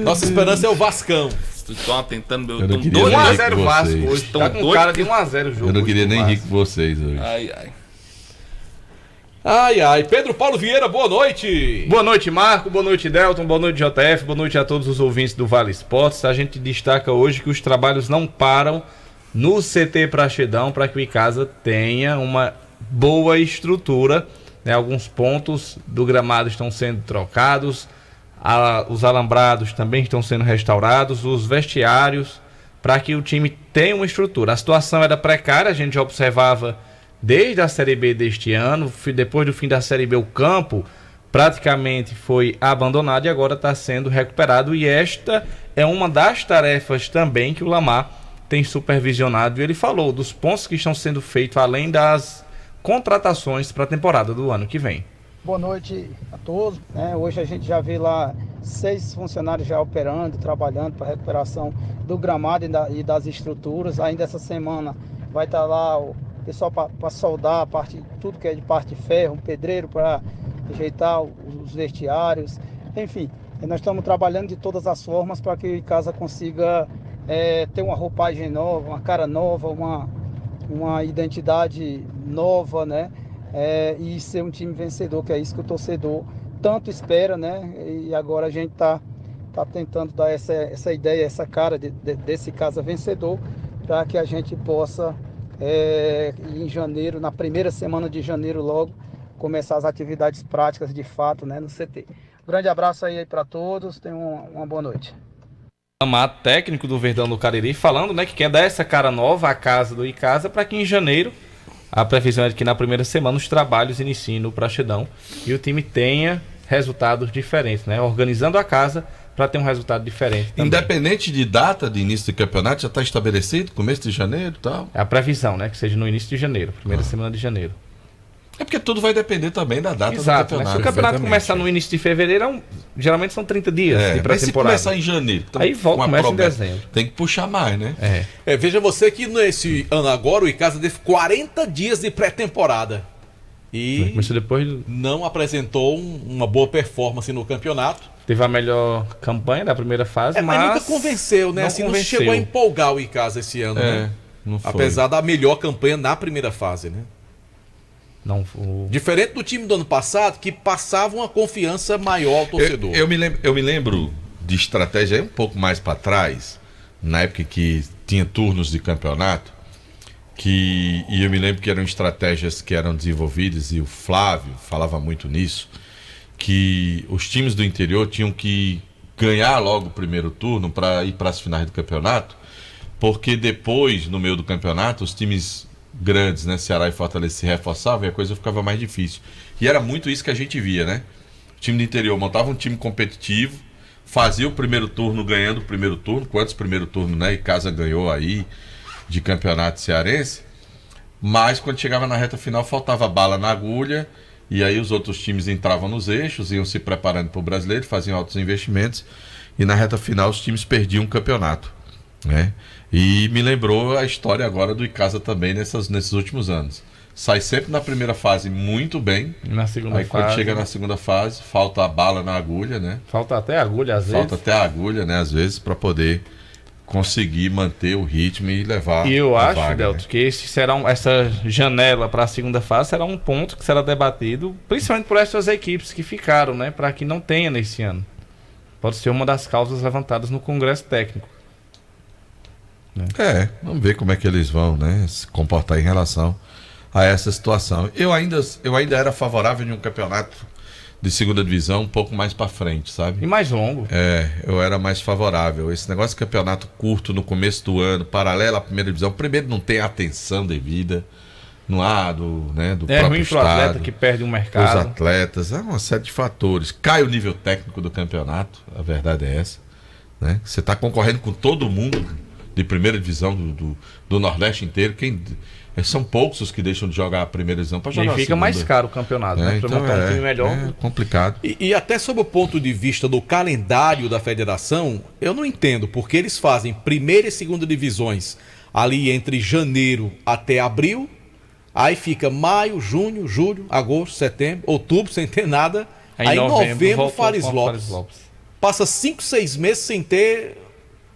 [SPEAKER 12] Nossa esperança é o Vascão.
[SPEAKER 11] Estão tentando...
[SPEAKER 10] Eu não queria
[SPEAKER 13] 1x0 Vasco
[SPEAKER 10] vocês.
[SPEAKER 13] hoje. Tá com cara de 1x0 o jogo.
[SPEAKER 10] Eu não queria
[SPEAKER 13] hoje
[SPEAKER 10] nem
[SPEAKER 13] pro
[SPEAKER 10] rir com vocês hoje.
[SPEAKER 11] Ai.
[SPEAKER 12] Pedro Paulo Vieira, boa noite.
[SPEAKER 13] Boa noite, Marco. Boa noite, Delton. Boa noite, JF. Boa noite a todos os ouvintes do Vale Esportes. A gente destaca hoje que os trabalhos não param no CT Praxedão para que o Icasa tenha uma boa estrutura. Né? Alguns pontos do gramado estão sendo trocados, os alambrados também estão sendo restaurados, os vestiários, para que o time tenha uma estrutura. A situação era precária, a gente já observava desde a Série B deste ano. Depois do fim da Série B, o campo praticamente foi abandonado e agora está sendo recuperado. E esta é uma das tarefas também que o Lamar tem supervisionado. E ele falou dos pontos que estão sendo feitos, além das contratações para a temporada do ano que vem.
[SPEAKER 14] Boa noite a todos. Hoje a gente já vê lá 6 funcionários já operando, trabalhando para a recuperação do gramado e das estruturas. Ainda essa semana vai estar lá pessoal para soldar a parte, tudo que é de parte de ferro, um pedreiro para ajeitar os vestiários, enfim. Nós estamos trabalhando de todas as formas para que o Icasa consiga ter uma roupagem nova, uma cara nova, uma identidade nova, né? E ser um time vencedor, que é isso que o torcedor tanto espera, né? E agora a gente tá tentando dar essa ideia, essa cara desse Icasa vencedor, para que a gente possa, em janeiro, na primeira semana de janeiro logo, começar as atividades práticas de fato, né, no CT. Grande abraço aí para todos, tenham uma boa noite.
[SPEAKER 13] Amado, técnico do Verdão do Cariri, falando, né, que quer dar essa cara nova à casa do Icasa para que em janeiro, a previsão é de que na primeira semana os trabalhos iniciem no Praxedão e o time tenha resultados diferentes, né, organizando a casa para ter um resultado diferente também.
[SPEAKER 10] Independente de data de início de campeonato, já está estabelecido, começo de janeiro e tal?
[SPEAKER 13] É a previsão, né, que seja no início de janeiro, primeira semana de janeiro.
[SPEAKER 10] É porque tudo vai depender também da data do
[SPEAKER 13] campeonato.
[SPEAKER 10] campeonato.
[SPEAKER 13] Se o campeonato começar no início de fevereiro, geralmente são 30 dias de pré-temporada.
[SPEAKER 10] Mas se começar em janeiro,
[SPEAKER 13] aí volta, começa em dezembro.
[SPEAKER 10] Tem que puxar mais, né?
[SPEAKER 12] Veja você que nesse ano agora o Icasa teve 40 dias de pré-temporada. E
[SPEAKER 13] depois
[SPEAKER 12] não apresentou uma boa performance no campeonato.
[SPEAKER 13] Teve a melhor campanha da primeira fase,
[SPEAKER 12] mas nunca convenceu, né? Não chegou a empolgar o Icasa esse ano, né?
[SPEAKER 10] Não foi.
[SPEAKER 12] Apesar da melhor campanha na primeira fase, né? Diferente do time do ano passado, que passava uma confiança maior ao torcedor.
[SPEAKER 10] Eu me lembro de estratégia um pouco mais para trás, na época que tinha turnos de campeonato, e eu me lembro que eram estratégias que eram desenvolvidas, e o Flávio falava muito nisso, que os times do interior tinham que ganhar logo o primeiro turno para ir para as finais do campeonato, porque depois, no meio do campeonato, os times grandes, né, Ceará e Fortaleza se reforçavam e a coisa ficava mais difícil. E era muito isso que a gente via, né? O time do interior montava um time competitivo, fazia o primeiro turno ganhando o primeiro turno, quantos primeiro turno, né? Icasa ganhou aí de campeonato cearense, mas quando chegava na reta final faltava bala na agulha, e aí os outros times entravam nos eixos, iam se preparando para o brasileiro, faziam altos investimentos, e na reta final os times perdiam o campeonato, né? E me lembrou a história agora do Icasa também nesses últimos anos. Sai sempre na primeira fase muito bem.
[SPEAKER 13] Na segunda
[SPEAKER 10] aí quando chega na segunda fase, falta a bala na agulha, né?
[SPEAKER 13] Falta até a agulha, às vezes.
[SPEAKER 10] Falta até a agulha, né? Às vezes, para poder conseguir manter o ritmo e levar.
[SPEAKER 13] E eu acho,
[SPEAKER 10] vaga,
[SPEAKER 13] Delto,
[SPEAKER 10] né?
[SPEAKER 13] que essa janela para a segunda fase será um ponto que será debatido, principalmente por essas equipes que ficaram, né? Para que não tenha nesse ano. Pode ser uma das causas levantadas no Congresso Técnico.
[SPEAKER 10] Vamos ver como é que eles vão, né, se comportar em relação a essa situação. Eu ainda era favorável de um campeonato de segunda divisão um pouco mais para frente, sabe?
[SPEAKER 13] E mais longo.
[SPEAKER 10] Eu era mais favorável. Esse negócio de campeonato curto no começo do ano, paralelo à primeira divisão, primeiro não tem atenção devida, não há do próprio
[SPEAKER 13] ruim pro atleta que perde um mercado.
[SPEAKER 10] Os atletas, há uma série de fatores. Cai o nível técnico do campeonato, a verdade é essa, né? Você está concorrendo com todo mundo de primeira divisão do Nordeste inteiro. São poucos os que deixam de jogar a primeira divisão para jogar a segunda.
[SPEAKER 13] E fica mais caro o campeonato, né? Para montar um time melhor.
[SPEAKER 10] É complicado.
[SPEAKER 12] E até sob o ponto de vista do calendário da federação, eu não entendo porque eles fazem primeira e segunda divisões ali entre janeiro até abril, aí fica maio, junho, julho, agosto, setembro, outubro sem ter nada, aí em novembro Fares Lopes. Passa 5, 6 meses sem ter,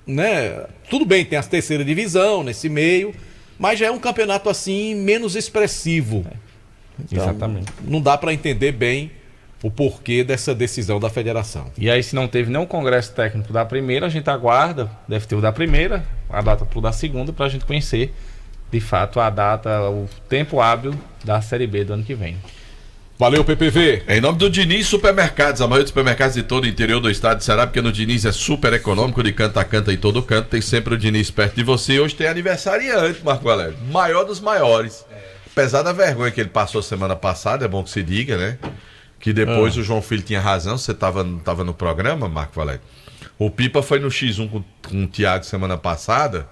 [SPEAKER 12] né? Tudo bem, tem a terceira divisão nesse meio, mas já é um campeonato assim menos expressivo. Então,
[SPEAKER 13] exatamente.
[SPEAKER 12] Não dá para entender bem o porquê dessa decisão da federação.
[SPEAKER 13] E aí, se não teve nenhum congresso técnico da primeira, a gente aguarda, deve ter o da primeira, a data pro da segunda, para a gente conhecer de fato a data, o tempo hábil da Série B do ano que vem.
[SPEAKER 12] Valeu, PPV.
[SPEAKER 10] Em nome do Diniz Supermercados, a maioria dos supermercados de todo o interior do estado de Ceará, porque no Diniz é super econômico, de canto a canto em todo canto, tem sempre o Diniz perto de você. Hoje tem aniversariante, Marco Valério, maior dos maiores. Apesar da vergonha que ele passou semana passada, é bom que se diga, né? Que depois o João Filho tinha razão, você tava no programa, Marco Valério. O Pipa foi no X1 com o Thiago semana passada,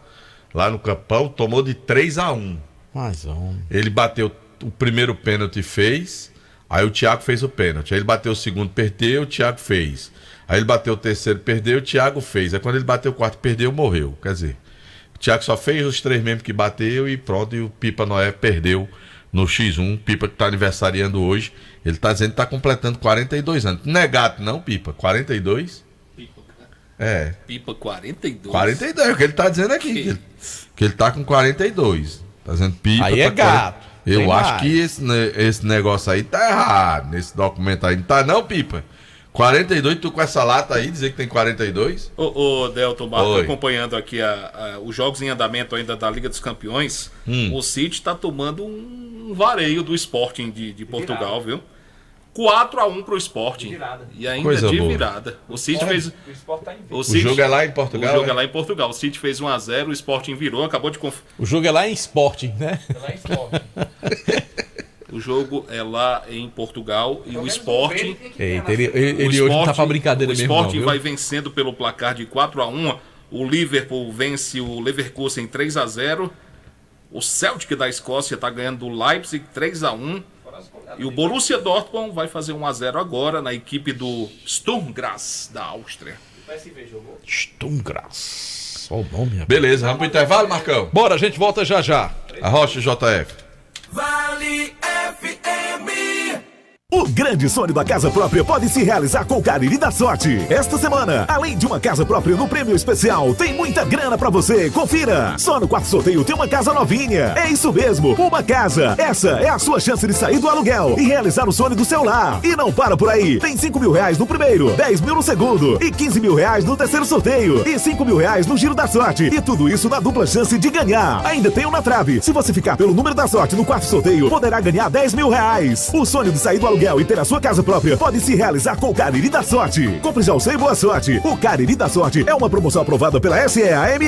[SPEAKER 10] lá no Campão, tomou de 3-1.
[SPEAKER 12] Mas,
[SPEAKER 10] ele bateu o primeiro pênalti e fez... Aí o Thiago fez o pênalti. Aí ele bateu o segundo, perdeu, o Thiago fez. Aí ele bateu o terceiro, perdeu, o Thiago fez. Aí quando ele bateu o quarto, perdeu, morreu. Quer dizer, O Thiago só fez os 3 mesmo que bateu e pronto, e o Pipa Noé perdeu no X1. Pipa que tá aniversariando hoje, ele tá dizendo que tá completando 42 anos. Não é gato não, Pipa? 42?
[SPEAKER 11] Pipa.
[SPEAKER 10] É.
[SPEAKER 11] Pipa 42?
[SPEAKER 10] 42, é o que ele tá dizendo aqui. Que ele tá com 42. Tá dizendo Pipa.
[SPEAKER 12] Aí é gato.
[SPEAKER 10] Eu acho que esse negócio aí tá errado. Nesse documento aí. Não tá não, Pipa? 42, tu com essa lata aí, dizer que tem 42?
[SPEAKER 11] Ô Delton Marco, acompanhando aqui os jogos em andamento ainda da Liga dos Campeões, o City tá tomando um vareio do Sporting de Portugal, viu? 4-1 pro Sporting. E ainda
[SPEAKER 10] Coisa
[SPEAKER 11] de
[SPEAKER 10] boa.
[SPEAKER 11] virada. O City fez.
[SPEAKER 10] O jogo é lá em Portugal?
[SPEAKER 11] O jogo
[SPEAKER 10] né?
[SPEAKER 11] é lá em Portugal. O City fez 1-0, o Sporting virou, acabou de
[SPEAKER 12] O jogo é lá em Sporting, né?
[SPEAKER 11] É lá em Sporting. O jogo é lá em Portugal e o Sporting.
[SPEAKER 12] Eita, ele hoje não tá pra brincadeira mesmo.
[SPEAKER 11] O Sporting
[SPEAKER 12] não,
[SPEAKER 11] vai vencendo pelo placar de 4-1. O Liverpool vence o Leverkusen 3-0. O Celtic da Escócia tá ganhando do Leipzig 3-1. E o Borussia Dortmund vai fazer 1-0 agora na equipe do Sturm Graz da Áustria.
[SPEAKER 12] Sturm Graz. Só o nome, rapaz.
[SPEAKER 10] Beleza, vamos pro intervalo, Marcão?
[SPEAKER 12] Bora, a gente volta já já.
[SPEAKER 10] A Rocha JF.
[SPEAKER 2] Vale FM.
[SPEAKER 6] O grande sonho da casa própria pode se realizar com o Cariri da Sorte. Esta semana, além de uma casa própria no prêmio especial, tem muita grana pra você. Confira! Só no quarto sorteio tem uma casa novinha. É isso mesmo, uma casa. Essa é a sua chance de sair do aluguel e realizar o sonho do seu lar. E não para por aí. Tem 5 mil reais no primeiro, 10 mil no segundo e 15 mil reais no terceiro sorteio e 5 mil reais no giro da sorte. E tudo isso na dupla chance de ganhar. Ainda tem um na trave. Se você ficar pelo número da sorte no quarto sorteio, poderá ganhar 10 mil reais. O sonho de sair do aluguel e ter a sua casa própria pode se realizar com o Cariri da Sorte. Compre já o seu e boa sorte. O Cariri da Sorte é uma promoção aprovada pela SEAME.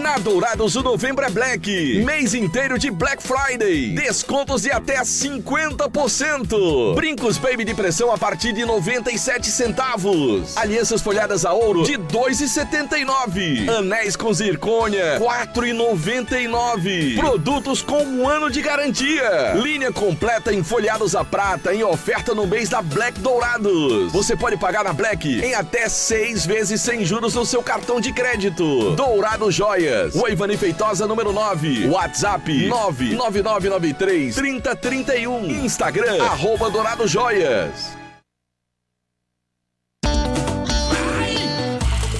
[SPEAKER 15] Na Dourados, o novembro é Black. Mês inteiro de Black Friday. Descontos de até 50%. Brincos Baby de pressão a partir de 97 centavos. Alianças folhadas a ouro de 2,79. Anéis com zircônia 4,99. Produtos com 1 ano de garantia. Linha completa em folhados a prata em oferta no mês da Black Dourados. Você pode pagar na Black em até 6 vezes sem juros no seu cartão de crédito. Dourado Joias. Rua Ivani Feitosa, número 9. WhatsApp 99993-3031. Instagram, @Dourado Joias.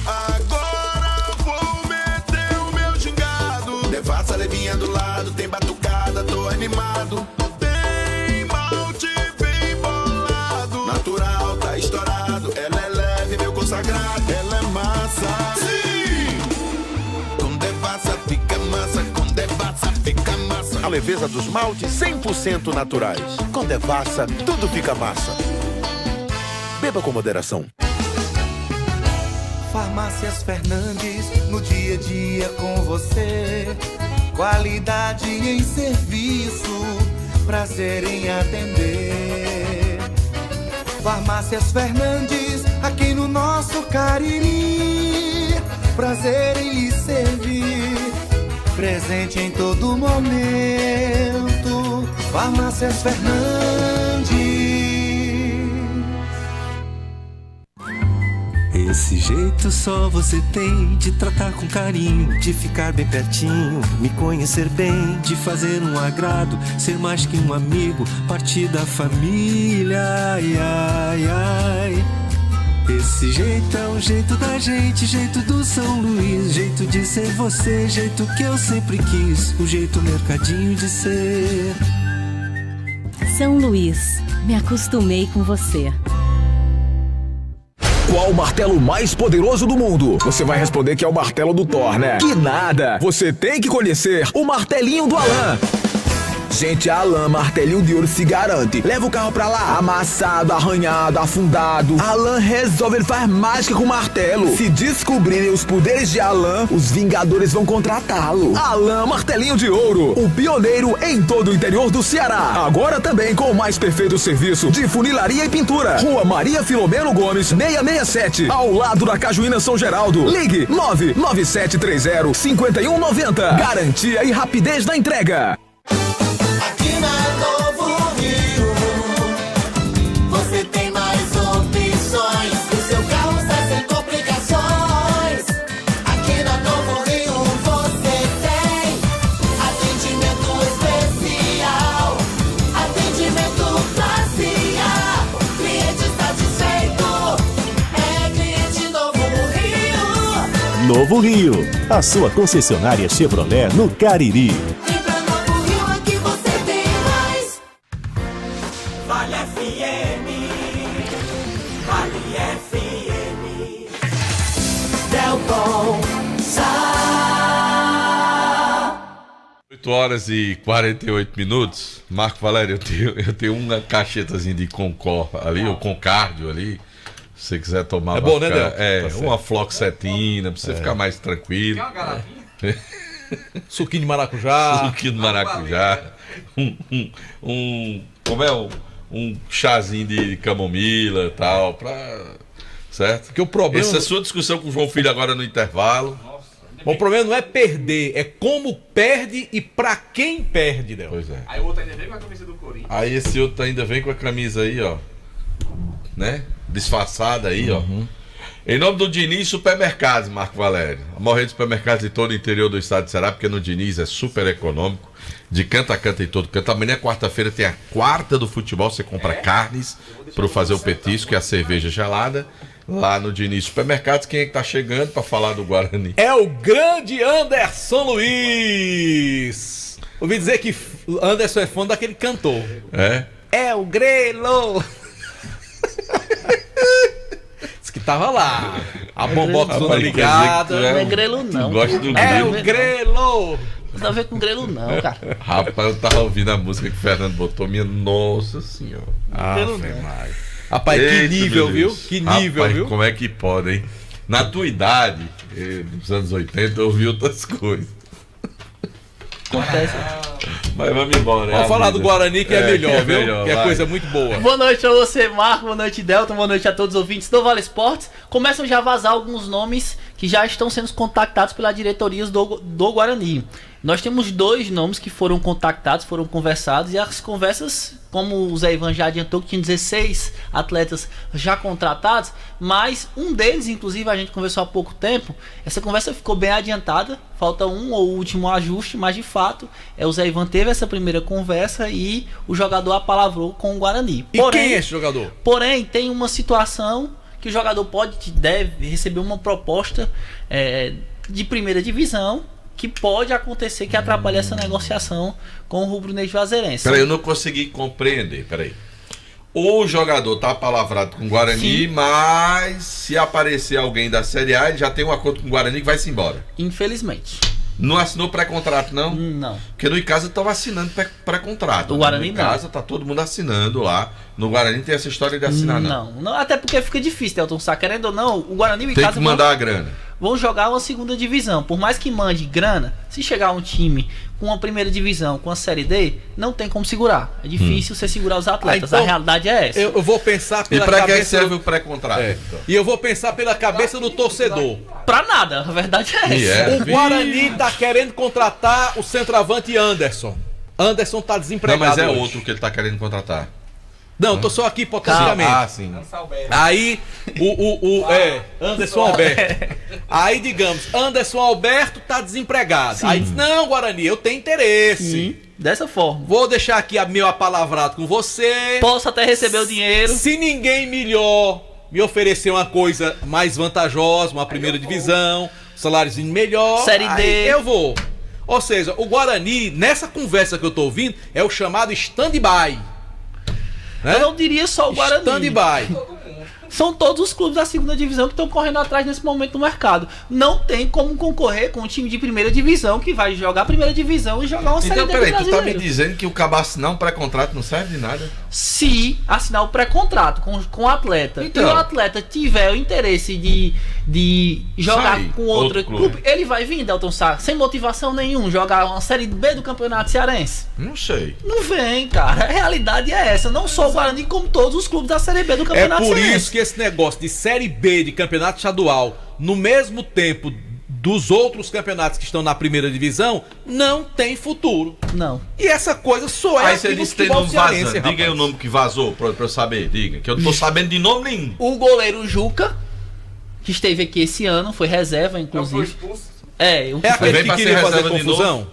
[SPEAKER 3] Agora vou meter o meu gingado. Devassa levinha do lado, tem batucada, tô animado. Tem malte bem bolado. Natural, tá estourado. Ela é leve, meu consagrado. Ela é massa. Sim! Fica massa, com Devassa fica massa.
[SPEAKER 4] A leveza dos maltes 100% naturais. Com Devassa, tudo fica massa. Beba com moderação.
[SPEAKER 5] Farmácias Fernandes, no dia a dia com você. Qualidade em serviço, prazer em atender. Farmácias Fernandes, aqui no nosso Cariri. Prazer em lhe servir, presente em todo momento. Farmácias Fernandes.
[SPEAKER 16] Esse jeito só você tem de tratar com carinho, de ficar bem pertinho, me conhecer bem, de fazer um agrado, ser mais que um amigo, partir da família. Ai, ai, ai. Esse jeito é o jeito da gente, jeito do São Luís, jeito de ser você, jeito que eu sempre quis, o jeito mercadinho de ser.
[SPEAKER 17] São Luís, me acostumei com você.
[SPEAKER 9] Qual o martelo mais poderoso do mundo? Você vai responder que é o martelo do Thor, né? Que nada! Você tem que conhecer o martelinho do Alan. Gente, a Alan Martelinho de Ouro se garante. Leva o carro pra lá, amassado, arranhado, afundado. A Alan resolve, ele faz mágica com martelo. Se descobrirem os poderes de Alan, os Vingadores vão contratá-lo. Alan Martelinho de Ouro, o pioneiro em todo o interior do Ceará. Agora também com o mais perfeito serviço de funilaria e pintura. Rua Maria Filomeno Gomes, 667, ao lado da Cajuína São Geraldo. Ligue 99730-5190. Garantia e rapidez na entrega.
[SPEAKER 5] Aqui na Novo Rio, você tem mais opções. O seu carro está sem complicações.
[SPEAKER 18] Novo Rio, a sua concessionária Chevrolet no Cariri.
[SPEAKER 5] Vale FM, Vale FM, Delton Sá.
[SPEAKER 10] 8 horas e 48 minutos. Marco Valério, eu tenho uma cachetazinha de Concor ali, ou Concardio ali. Se você quiser tomar.
[SPEAKER 12] É bom, né, Del?
[SPEAKER 10] Tá uma fluoxetina, pra você ficar mais tranquilo. Tem uma garrafinha?
[SPEAKER 12] Suquinho de maracujá.
[SPEAKER 10] Suquinho de maracujá. Como é? Um chazinho de camomila e tal, certo?
[SPEAKER 12] Porque o problema...
[SPEAKER 10] Essa é a sua discussão com o João Filho agora no intervalo.
[SPEAKER 12] Bom, o problema não é perder, é como perde e pra quem perde, Del.
[SPEAKER 10] Pois é.
[SPEAKER 11] Aí o outro ainda vem com a camisa do Corinthians.
[SPEAKER 10] Aí esse outro ainda vem com a camisa aí, ó. Né? Disfarçada aí, ó. Em nome do Diniz Supermercados, Marco Valério. A maior rede de supermercados de todo o interior do estado de Ceará, porque no Diniz é super econômico. De canto a canto em todo canto. Amanhã, quarta-feira, tem a quarta do futebol. Você compra carnes para fazer o petisco e a cerveja gelada. Lá no Diniz Supermercados. Quem é que tá chegando para falar do Guarani?
[SPEAKER 12] É o grande Anderson Luiz. Ouvi dizer que Anderson é fã daquele cantor.
[SPEAKER 10] É?
[SPEAKER 12] É o Grelo. Diz que tava lá. A bomboca toda ligada.
[SPEAKER 19] Não é Grelo, não.
[SPEAKER 10] Gosta do
[SPEAKER 12] É
[SPEAKER 10] Grelo?
[SPEAKER 12] o Grelo.
[SPEAKER 19] Não tem a ver com Grelo, não, cara.
[SPEAKER 10] Rapaz, eu tava ouvindo a música que o Fernando botou. Minha nossa senhora.
[SPEAKER 12] Rapaz, que nível, viu? Que nível,
[SPEAKER 10] Rapaz,
[SPEAKER 12] viu?
[SPEAKER 10] como é que pode, hein? Na tua idade, nos anos 80, eu ouvi outras coisas.
[SPEAKER 19] Acontece.
[SPEAKER 10] Mas vamos embora.
[SPEAKER 12] Vamos falar do Guarani, que é melhor, viu?
[SPEAKER 10] melhor,
[SPEAKER 12] que é
[SPEAKER 10] vai.
[SPEAKER 12] coisa muito boa.
[SPEAKER 19] Boa noite a você, Marco. Boa noite, Delton. Boa noite a todos os ouvintes do Vale Esportes. Começam já a vazar alguns nomes que já estão sendo contactados pela diretoria do Guarani. Nós temos 2 nomes que foram contactados, foram conversados, e as conversas, como o Zé Ivan já adiantou, que tinha 16 atletas já contratados, mas um deles, inclusive, a gente conversou há pouco tempo. Essa conversa ficou bem adiantada, falta um ou último ajuste, mas de fato, o Zé Ivan teve essa primeira conversa e o jogador apalavrou com o Guarani.
[SPEAKER 12] E quem é esse jogador?
[SPEAKER 19] Porém, tem uma situação que o jogador deve receber uma proposta de primeira divisão, que pode acontecer que atrapalhe essa negociação com o rubro-negro juazeirense.
[SPEAKER 10] Peraí, eu não consegui compreender, peraí. O jogador tá palavrado com o Guarani, mas se aparecer alguém da Série A, ele já tem um acordo com o Guarani que vai se embora.
[SPEAKER 19] Infelizmente.
[SPEAKER 10] Não assinou pré-contrato, não?
[SPEAKER 19] Não.
[SPEAKER 10] Porque no Icasa estava assinando pré-contrato.
[SPEAKER 19] O Guarani
[SPEAKER 10] no Icasa tá todo mundo assinando lá. No Guarani tem essa história de assinar, não.
[SPEAKER 19] Não, até porque fica difícil, Delton Sá. Querendo ou não, o Guarani e o
[SPEAKER 10] Tem
[SPEAKER 19] Icasa
[SPEAKER 10] que mandar a grana.
[SPEAKER 19] vão jogar uma segunda divisão. Por mais que mande grana, se chegar um time com uma primeira divisão, com a Série D, não tem como segurar. É difícil você segurar os atletas.
[SPEAKER 12] Então,
[SPEAKER 19] a realidade é essa.
[SPEAKER 12] Eu vou pensar pela
[SPEAKER 10] E pra
[SPEAKER 12] cabeça
[SPEAKER 10] que serve o pré-contrato?
[SPEAKER 12] Então? E eu vou pensar pela cabeça do torcedor.
[SPEAKER 19] Pra nada, a verdade é essa.
[SPEAKER 12] O Guarani tá querendo contratar o centroavante Anderson. Anderson tá desempregado.
[SPEAKER 10] Não, mas é
[SPEAKER 12] hoje.
[SPEAKER 10] outro que ele tá querendo contratar.
[SPEAKER 12] Não, tô só aqui hipoteticamente.
[SPEAKER 10] Ah, sim.
[SPEAKER 12] Aí, Anderson Alberto. Aí, digamos, Anderson Alberto tá desempregado.
[SPEAKER 19] Sim.
[SPEAKER 12] Aí diz, não, Guarani, eu tenho interesse.
[SPEAKER 19] Sim, dessa forma.
[SPEAKER 12] Vou deixar aqui meu apalavrado com você.
[SPEAKER 19] Posso até receber o dinheiro.
[SPEAKER 12] Se ninguém melhor me oferecer uma coisa mais vantajosa, uma primeira divisão, saláriozinho melhor,
[SPEAKER 19] Série D.
[SPEAKER 12] aí eu vou. Ou seja, o Guarani, nessa conversa que eu tô ouvindo, é o chamado stand-by. Né?
[SPEAKER 19] Eu não diria só o Guarani.
[SPEAKER 12] Stand-by.
[SPEAKER 19] São todos os clubes da segunda divisão que estão correndo atrás nesse momento do mercado. Não tem como concorrer com um time de primeira divisão que vai jogar a primeira divisão e jogar uma Série
[SPEAKER 10] Então,
[SPEAKER 19] D
[SPEAKER 10] peraí, tu tá
[SPEAKER 19] brasileiro.
[SPEAKER 10] me dizendo que o cabo assinar um pré-contrato não serve de nada?
[SPEAKER 19] Se assinar o pré-contrato com o atleta
[SPEAKER 10] Então.
[SPEAKER 19] e o atleta tiver o interesse de jogar
[SPEAKER 10] Sai,
[SPEAKER 19] com outro
[SPEAKER 10] outro
[SPEAKER 19] clube,
[SPEAKER 10] clube.
[SPEAKER 19] ele vai vir, Delton Sá, sem motivação nenhuma, jogar uma Série B do Campeonato Cearense.
[SPEAKER 10] Não sei.
[SPEAKER 19] Não vem, cara. A realidade é essa. Não só o Guarani, como todos os clubes da Série B do
[SPEAKER 12] É
[SPEAKER 19] Campeonato
[SPEAKER 12] por
[SPEAKER 19] Cearense.
[SPEAKER 12] isso que esse negócio de Série B de campeonato estadual, no mesmo tempo dos outros campeonatos que estão na primeira divisão, não tem futuro.
[SPEAKER 19] Não.
[SPEAKER 12] E essa coisa só é
[SPEAKER 10] Aí
[SPEAKER 12] aqui
[SPEAKER 10] você
[SPEAKER 12] no
[SPEAKER 10] disse que tem
[SPEAKER 12] futebol
[SPEAKER 10] nome vazando.
[SPEAKER 12] cearense,
[SPEAKER 10] Diga aí
[SPEAKER 12] rapaz.
[SPEAKER 10] o nome que vazou pra eu saber. Diga, que eu não tô sabendo de nome nenhum.
[SPEAKER 19] O goleiro Juca, que esteve aqui esse ano, foi reserva, inclusive. É, o
[SPEAKER 12] É aquele que
[SPEAKER 10] pra
[SPEAKER 12] queria
[SPEAKER 10] ser
[SPEAKER 12] fazer
[SPEAKER 10] reserva de
[SPEAKER 12] confusão?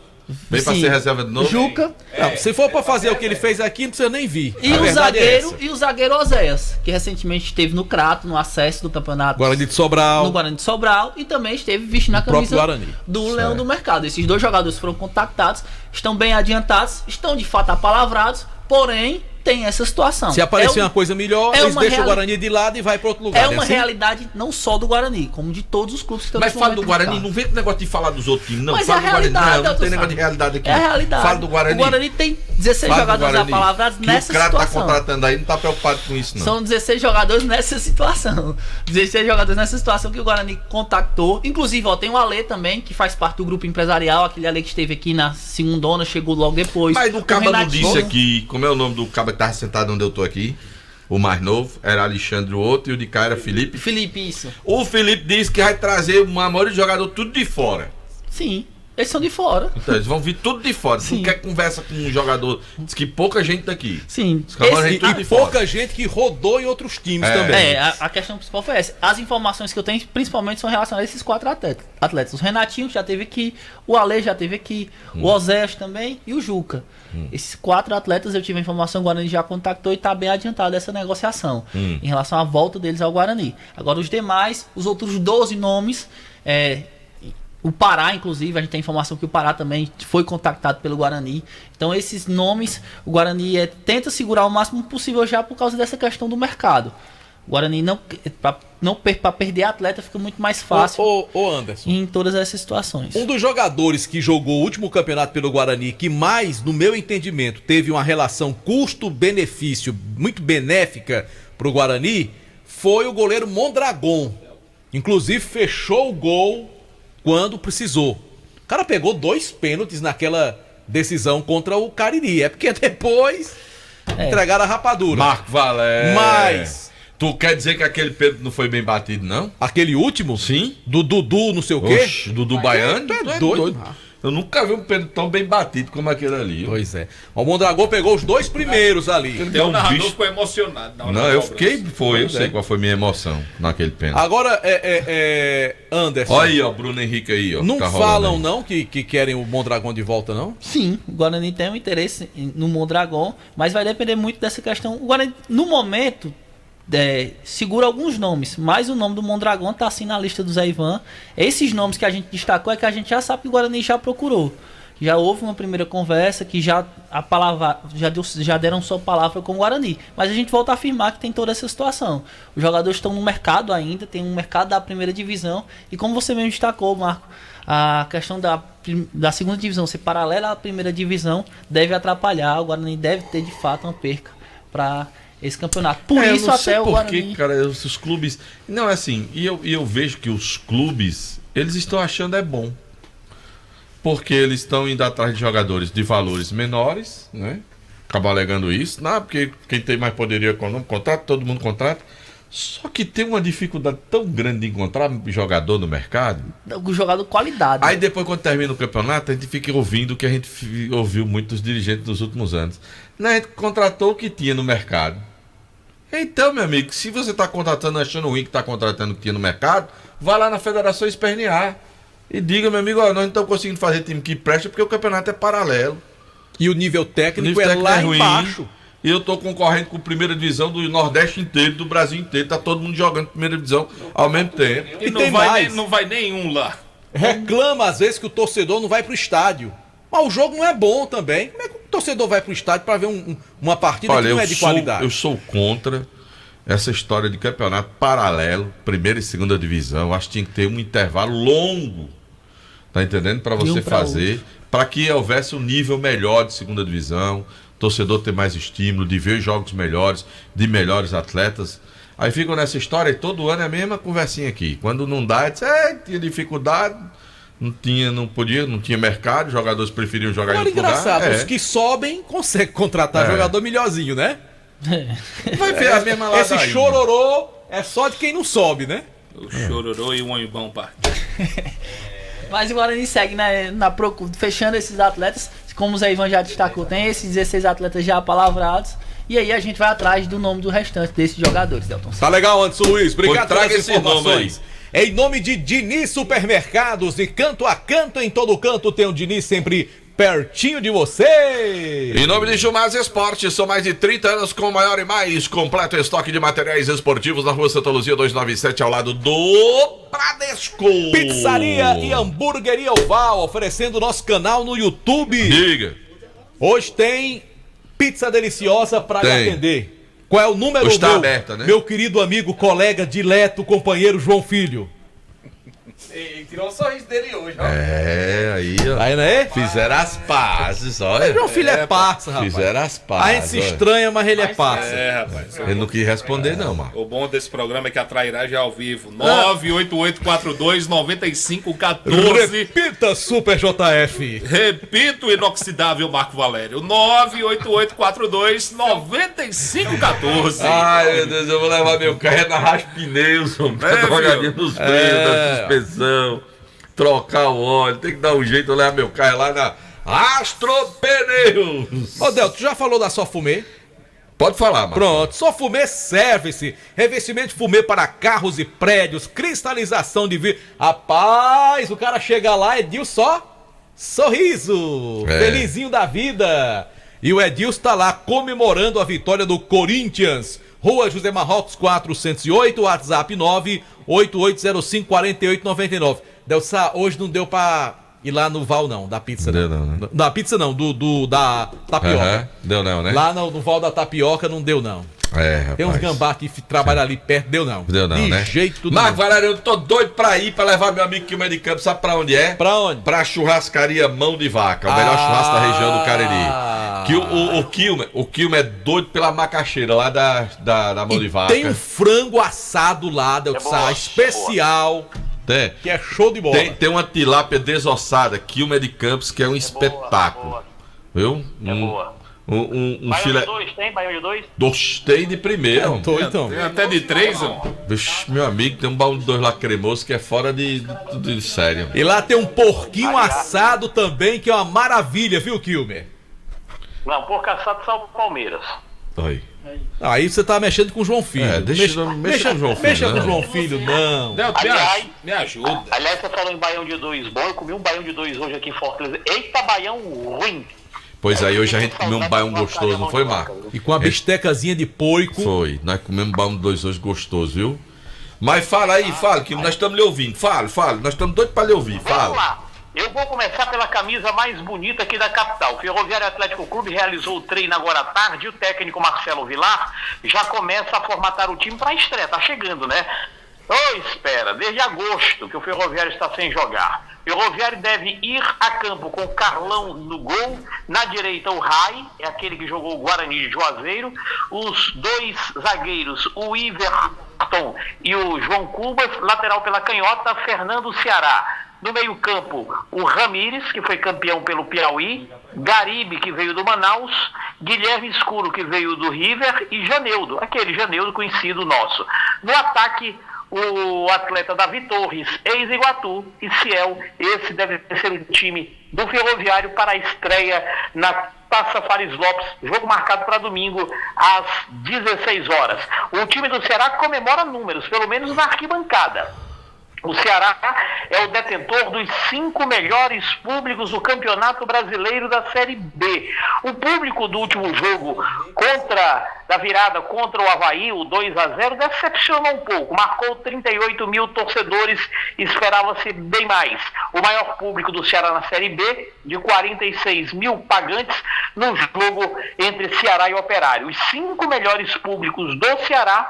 [SPEAKER 10] Vem pra ser reserva de novo?
[SPEAKER 19] Juca.
[SPEAKER 12] Não, se for pra fazer o que ele fez aqui, não precisa nem vir.
[SPEAKER 19] E o zagueiro Oséias, que recentemente esteve no Crato, no acesso do campeonato.
[SPEAKER 12] Guarani de Sobral.
[SPEAKER 19] No Guarani de Sobral. E também esteve vestindo a camisa do Leão do Mercado. Esses dois jogadores foram contactados, estão bem adiantados, estão de fato apalavrados, porém tem essa situação.
[SPEAKER 12] Se aparecer uma coisa melhor, eles deixam o Guarani de lado e vai para outro lugar.
[SPEAKER 19] É uma realidade não só do Guarani, como de todos os clubes que estão
[SPEAKER 10] Mas fala do Guarani, não vem com negócio de falar dos outros times, não. Mas fala do Guarani, não tem negócio de realidade aqui.
[SPEAKER 19] É a realidade.
[SPEAKER 10] Fala do Guarani.
[SPEAKER 19] O Guarani tem 16 jogadores apalavrados nessa situação.
[SPEAKER 10] O cara tá contratando aí, não tá preocupado com isso, não.
[SPEAKER 19] São 16 jogadores nessa situação. 16 jogadores nessa situação que o Guarani contactou. Inclusive, ó, tem o Alê também, que faz parte do grupo empresarial, aquele Alê que esteve aqui na segundona, chegou logo depois.
[SPEAKER 10] Mas o Caba não disse aqui, como é o nome do Caba que tava sentado onde eu tô aqui? O mais novo era Alexandre, o outro, e o de cá era Felipe.
[SPEAKER 19] Felipe, isso.
[SPEAKER 10] O Felipe disse que vai trazer uma maioria de jogador tudo de fora.
[SPEAKER 19] Sim, eles são de fora.
[SPEAKER 10] Então, eles vão vir tudo de fora. Sim. Tu quer conversa com um jogador, diz que pouca gente daqui.
[SPEAKER 19] Sim.
[SPEAKER 12] E pouca gente que rodou em outros times também.
[SPEAKER 19] A questão principal foi essa. As informações que eu tenho, principalmente, são relacionadas a esses 4 atletas. O Renatinho já esteve aqui, o Ale já esteve aqui, o Oséias também e o Juca. Esses 4 atletas eu tive a informação, o Guarani já contactou e está bem adiantado essa negociação em relação à volta deles ao Guarani. Agora os demais, os outros 12 nomes, o Pará, inclusive, a gente tem informação que o Pará também foi contactado pelo Guarani. Então esses nomes, o Guarani tenta segurar o máximo possível já por causa dessa questão do mercado. O Guarani para perder atleta fica muito mais fácil.
[SPEAKER 12] Ô Anderson,
[SPEAKER 19] em todas essas situações.
[SPEAKER 12] Um dos jogadores que jogou o último campeonato pelo Guarani, que mais, no meu entendimento, teve uma relação custo-benefício muito benéfica para o Guarani, foi o goleiro Mondragon. Inclusive fechou o gol quando precisou. O cara pegou 2 pênaltis naquela decisão contra o Cariri. É porque depois entregaram a rapadura.
[SPEAKER 10] Marco Valério.
[SPEAKER 12] Mas
[SPEAKER 10] tu quer dizer que aquele pênalti não foi bem batido, não?
[SPEAKER 12] Aquele último?
[SPEAKER 10] Sim.
[SPEAKER 12] Do Dudu, não sei o quê?
[SPEAKER 10] Oxe, Dudu Baiano? Tu é doido. Eu nunca vi um pênalti tão bem batido como aquele ali.
[SPEAKER 12] Pois é. O Mondragão pegou os 2 primeiros ali.
[SPEAKER 11] Tem um narrador ficou emocionado.
[SPEAKER 10] Não, eu fiquei... eu sei qual foi minha emoção naquele pênalti.
[SPEAKER 12] Agora, Anderson...
[SPEAKER 10] Olha aí, ó, Bruno Henrique aí, ó.
[SPEAKER 12] Não falam, não, que querem o Mondragão de volta, não?
[SPEAKER 19] Sim, o Guarani tem um interesse no Mondragão, mas vai depender muito dessa questão. O Guarani, no momento... segura alguns nomes, mas o nome do Mondragão tá assim na lista do Zé Ivan. Esses nomes que a gente destacou é que a gente já sabe que o Guarani já procurou. Já houve uma primeira conversa que já deram sua palavra com o Guarani. Mas a gente volta a afirmar que tem toda essa situação. Os jogadores estão no mercado ainda, tem um mercado da primeira divisão. E como você mesmo destacou, Marco, a questão da segunda divisão ser paralela à primeira divisão deve atrapalhar. O Guarani deve ter de fato uma perca para esse campeonato. Por isso até o Guarani...
[SPEAKER 10] cara, os clubes... Não, é assim, e eu vejo que os clubes, eles estão achando bom. Porque eles estão indo atrás de jogadores de valores menores, né? Acabam alegando isso. Não, porque quem tem mais poderio econômico contrata, todo mundo contrata. Só que tem uma dificuldade tão grande de encontrar jogador no mercado.
[SPEAKER 19] O jogador qualidade.
[SPEAKER 10] Aí depois, quando termina o campeonato, a gente fica ouvindo o que a gente ouviu muitos dirigentes nos últimos anos. A gente contratou o que tinha no mercado. Então, meu amigo, se você está contratando, achando ruim que está contratando o que tinha no mercado, vá lá na federação espernear. E diga, meu amigo, ó, nós não estamos conseguindo fazer time que presta porque o campeonato é paralelo.
[SPEAKER 12] E o nível técnico é lá embaixo.
[SPEAKER 10] E eu tô concorrendo com a primeira divisão do Nordeste inteiro, do Brasil inteiro. Tá todo mundo jogando primeira divisão ao mesmo tempo.
[SPEAKER 11] E não vai nenhum lá.
[SPEAKER 12] Reclama às vezes que o torcedor não vai pro estádio. Mas o jogo não é bom também. Como é que o torcedor vai pro estádio para ver uma partida que não é de qualidade?
[SPEAKER 10] Eu sou contra essa história de campeonato paralelo, primeira e segunda divisão. Eu acho que tinha que ter um intervalo longo. Tá entendendo? Para você fazer, para que houvesse um nível melhor de segunda divisão, torcedor ter mais estímulo, de ver jogos melhores, de atletas. Aí ficam nessa história e todo ano é a mesma conversinha aqui. Quando não dá, tinha dificuldade, não tinha mercado, os jogadores preferiam jogar em outro lugar.
[SPEAKER 12] Engraçado, os que sobem conseguem contratar jogador melhorzinho, né?
[SPEAKER 10] Vai ver a mesma ladainha.
[SPEAKER 12] Esse chororô é só de quem não sobe, né?
[SPEAKER 11] O chororô e o ombão parte.
[SPEAKER 19] Mas o Guarani segue na procura, fechando esses atletas. Como o Zé Ivan já destacou, tem esses 16 atletas já apalavrados. E aí a gente vai atrás do nome do restante desses jogadores, Delton.
[SPEAKER 12] Tá legal, Anderson Luiz. Obrigado pelas informações. Em nome de Diniz Supermercados, de canto a canto, em todo canto tem o Diniz sempre pertinho de você.
[SPEAKER 10] Em nome de Gilmar Esportes, são mais de 30 anos com o maior e mais completo estoque de materiais esportivos na rua Santa Luzia 297, ao lado do Bradesco.
[SPEAKER 12] Pizzaria e Hamburgueria Oval, oferecendo o nosso canal no YouTube.
[SPEAKER 10] Diga.
[SPEAKER 12] Hoje tem pizza deliciosa para lhe atender. Qual é o número
[SPEAKER 10] Hoje tá
[SPEAKER 12] meu,
[SPEAKER 10] aberta, né?
[SPEAKER 12] meu querido amigo, colega, dileto, companheiro João Filho?
[SPEAKER 13] Ele tirou o sorriso dele hoje, ó.
[SPEAKER 10] Aí, ó.
[SPEAKER 12] Aí, né?
[SPEAKER 10] Fizeram as pazes, olha.
[SPEAKER 12] João Filho é parça, rapaz.
[SPEAKER 10] Fizeram as pazes.
[SPEAKER 12] A gente se estranha, mas ele é parça.
[SPEAKER 11] Rapaz.
[SPEAKER 10] Ele não quis responder, não, mano.
[SPEAKER 11] O bom desse programa é que a trairagem é ao vivo. 988429514.
[SPEAKER 12] Repita, Super JF.
[SPEAKER 11] Repito o inoxidável Marco Valério. 988429514.
[SPEAKER 10] Ai, meu Deus, eu vou levar meu carro na Raspneus, pra dar uma olhadinha nos freios da suspensão, trocar o óleo, tem que dar um jeito, eu levar meu carro lá na Astro Pneus.
[SPEAKER 12] Ô, Del, tu já falou da Sofumê?
[SPEAKER 10] Pode falar, mano.
[SPEAKER 12] Pronto, Sofumê Service, revestimento de fumê para carros e prédios, cristalização de vidro. Rapaz, o cara chega lá, Edilson, só sorriso, felizinho da vida. E o Edilson tá lá comemorando a vitória do Corinthians. Rua José Marrocos 408, WhatsApp 988054899. Delsa, hoje não deu pra ir lá no Val não, da pizza.
[SPEAKER 10] Deu não, né?
[SPEAKER 12] Da pizza não, da tapioca.
[SPEAKER 10] Deu não, né?
[SPEAKER 12] Lá no Val da Tapioca não deu não.
[SPEAKER 10] Rapaz.
[SPEAKER 12] Tem uns gambá que trabalham ali perto, deu não.
[SPEAKER 10] Deu não,
[SPEAKER 12] de
[SPEAKER 10] né?
[SPEAKER 12] Jeito tudo.
[SPEAKER 10] Mas, Valério, eu tô doido pra ir, pra levar meu amigo Quilmer de Campos, sabe pra onde é?
[SPEAKER 12] Pra onde?
[SPEAKER 10] Pra churrascaria Mão de Vaca, o melhor churrasco da região do Cariri. Que o Quilmer é doido pela macaxeira lá da Mão de Vaca.
[SPEAKER 12] Tem um frango assado lá, Delsa, especial. Que é show de bola.
[SPEAKER 10] Tem uma tilápia desossada, Quilmer de Campos, que é um espetáculo. Viu?
[SPEAKER 20] Boa.
[SPEAKER 10] Um
[SPEAKER 20] Baião
[SPEAKER 10] filé.
[SPEAKER 20] de 2 tem? Baião de 2?
[SPEAKER 10] Tem de primeira.
[SPEAKER 12] Então.
[SPEAKER 11] Tem até de 3, ó.
[SPEAKER 10] Vixe, meu amigo, tem um baú de 2 lá cremoso que é fora de sério.
[SPEAKER 12] E lá tem um porquinho assado também, que é uma maravilha, viu, Quilmer?
[SPEAKER 20] Não, porco assado só o Palmeiras.
[SPEAKER 10] Oi.
[SPEAKER 12] Aí você tá mexendo com o João Filho.
[SPEAKER 10] Mexa com o João Filho.
[SPEAKER 12] Mexa com o João Filho, não.
[SPEAKER 20] Aliás,
[SPEAKER 11] me ajuda.
[SPEAKER 20] Aliás, você falou em baião de 2 bom, eu comi um baião de 2 hoje aqui em Fortaleza. Eita, baião ruim.
[SPEAKER 10] Pois aí, hoje a gente comeu um baião gostoso, não foi, Marco?
[SPEAKER 12] E com a bistecazinha de porco.
[SPEAKER 10] Foi, nós comemos um baião de 2 hoje gostoso, viu? Mas fala aí, fala, que nós estamos lhe ouvindo. Fala, nós estamos doidos para lhe ouvir, fala.
[SPEAKER 20] Vamos lá. Eu vou começar pela camisa mais bonita aqui da capital. O Ferroviário Atlético Clube realizou o treino agora à tarde e o técnico Marcelo Vilar já começa a formatar o time para a estreia. Tá chegando, né? Espera, desde agosto que o Ferroviário está sem jogar. O Ferroviário deve ir a campo com o Carlão no gol, na direita o Rai, é aquele que jogou o Guarani de Juazeiro, os 2 zagueiros, o Iverton e o João Cubas, lateral pela canhota, Fernando Ceará. No meio-campo, o Ramires, que foi campeão pelo Piauí, Garibe, que veio do Manaus, Guilherme Escuro, que veio do River, e Janeudo, aquele Janeudo conhecido nosso. No ataque, o atleta Davi Torres, ex-Iguatu, e Ciel, esse deve ser o time do Ferroviário para a estreia na Taça Fares Lopes, jogo marcado para domingo às 16 horas. O time do Ceará comemora números, pelo menos na arquibancada. O Ceará é o detentor dos 5 melhores públicos do Campeonato Brasileiro da Série B. O público do último jogo da virada contra o Avaí, o 2-0, decepcionou um pouco. Marcou 38 mil torcedores, esperava-se bem mais. O maior público do Ceará na Série B, de 46 mil pagantes, no jogo entre Ceará e Operário. Os 5 melhores públicos do Ceará,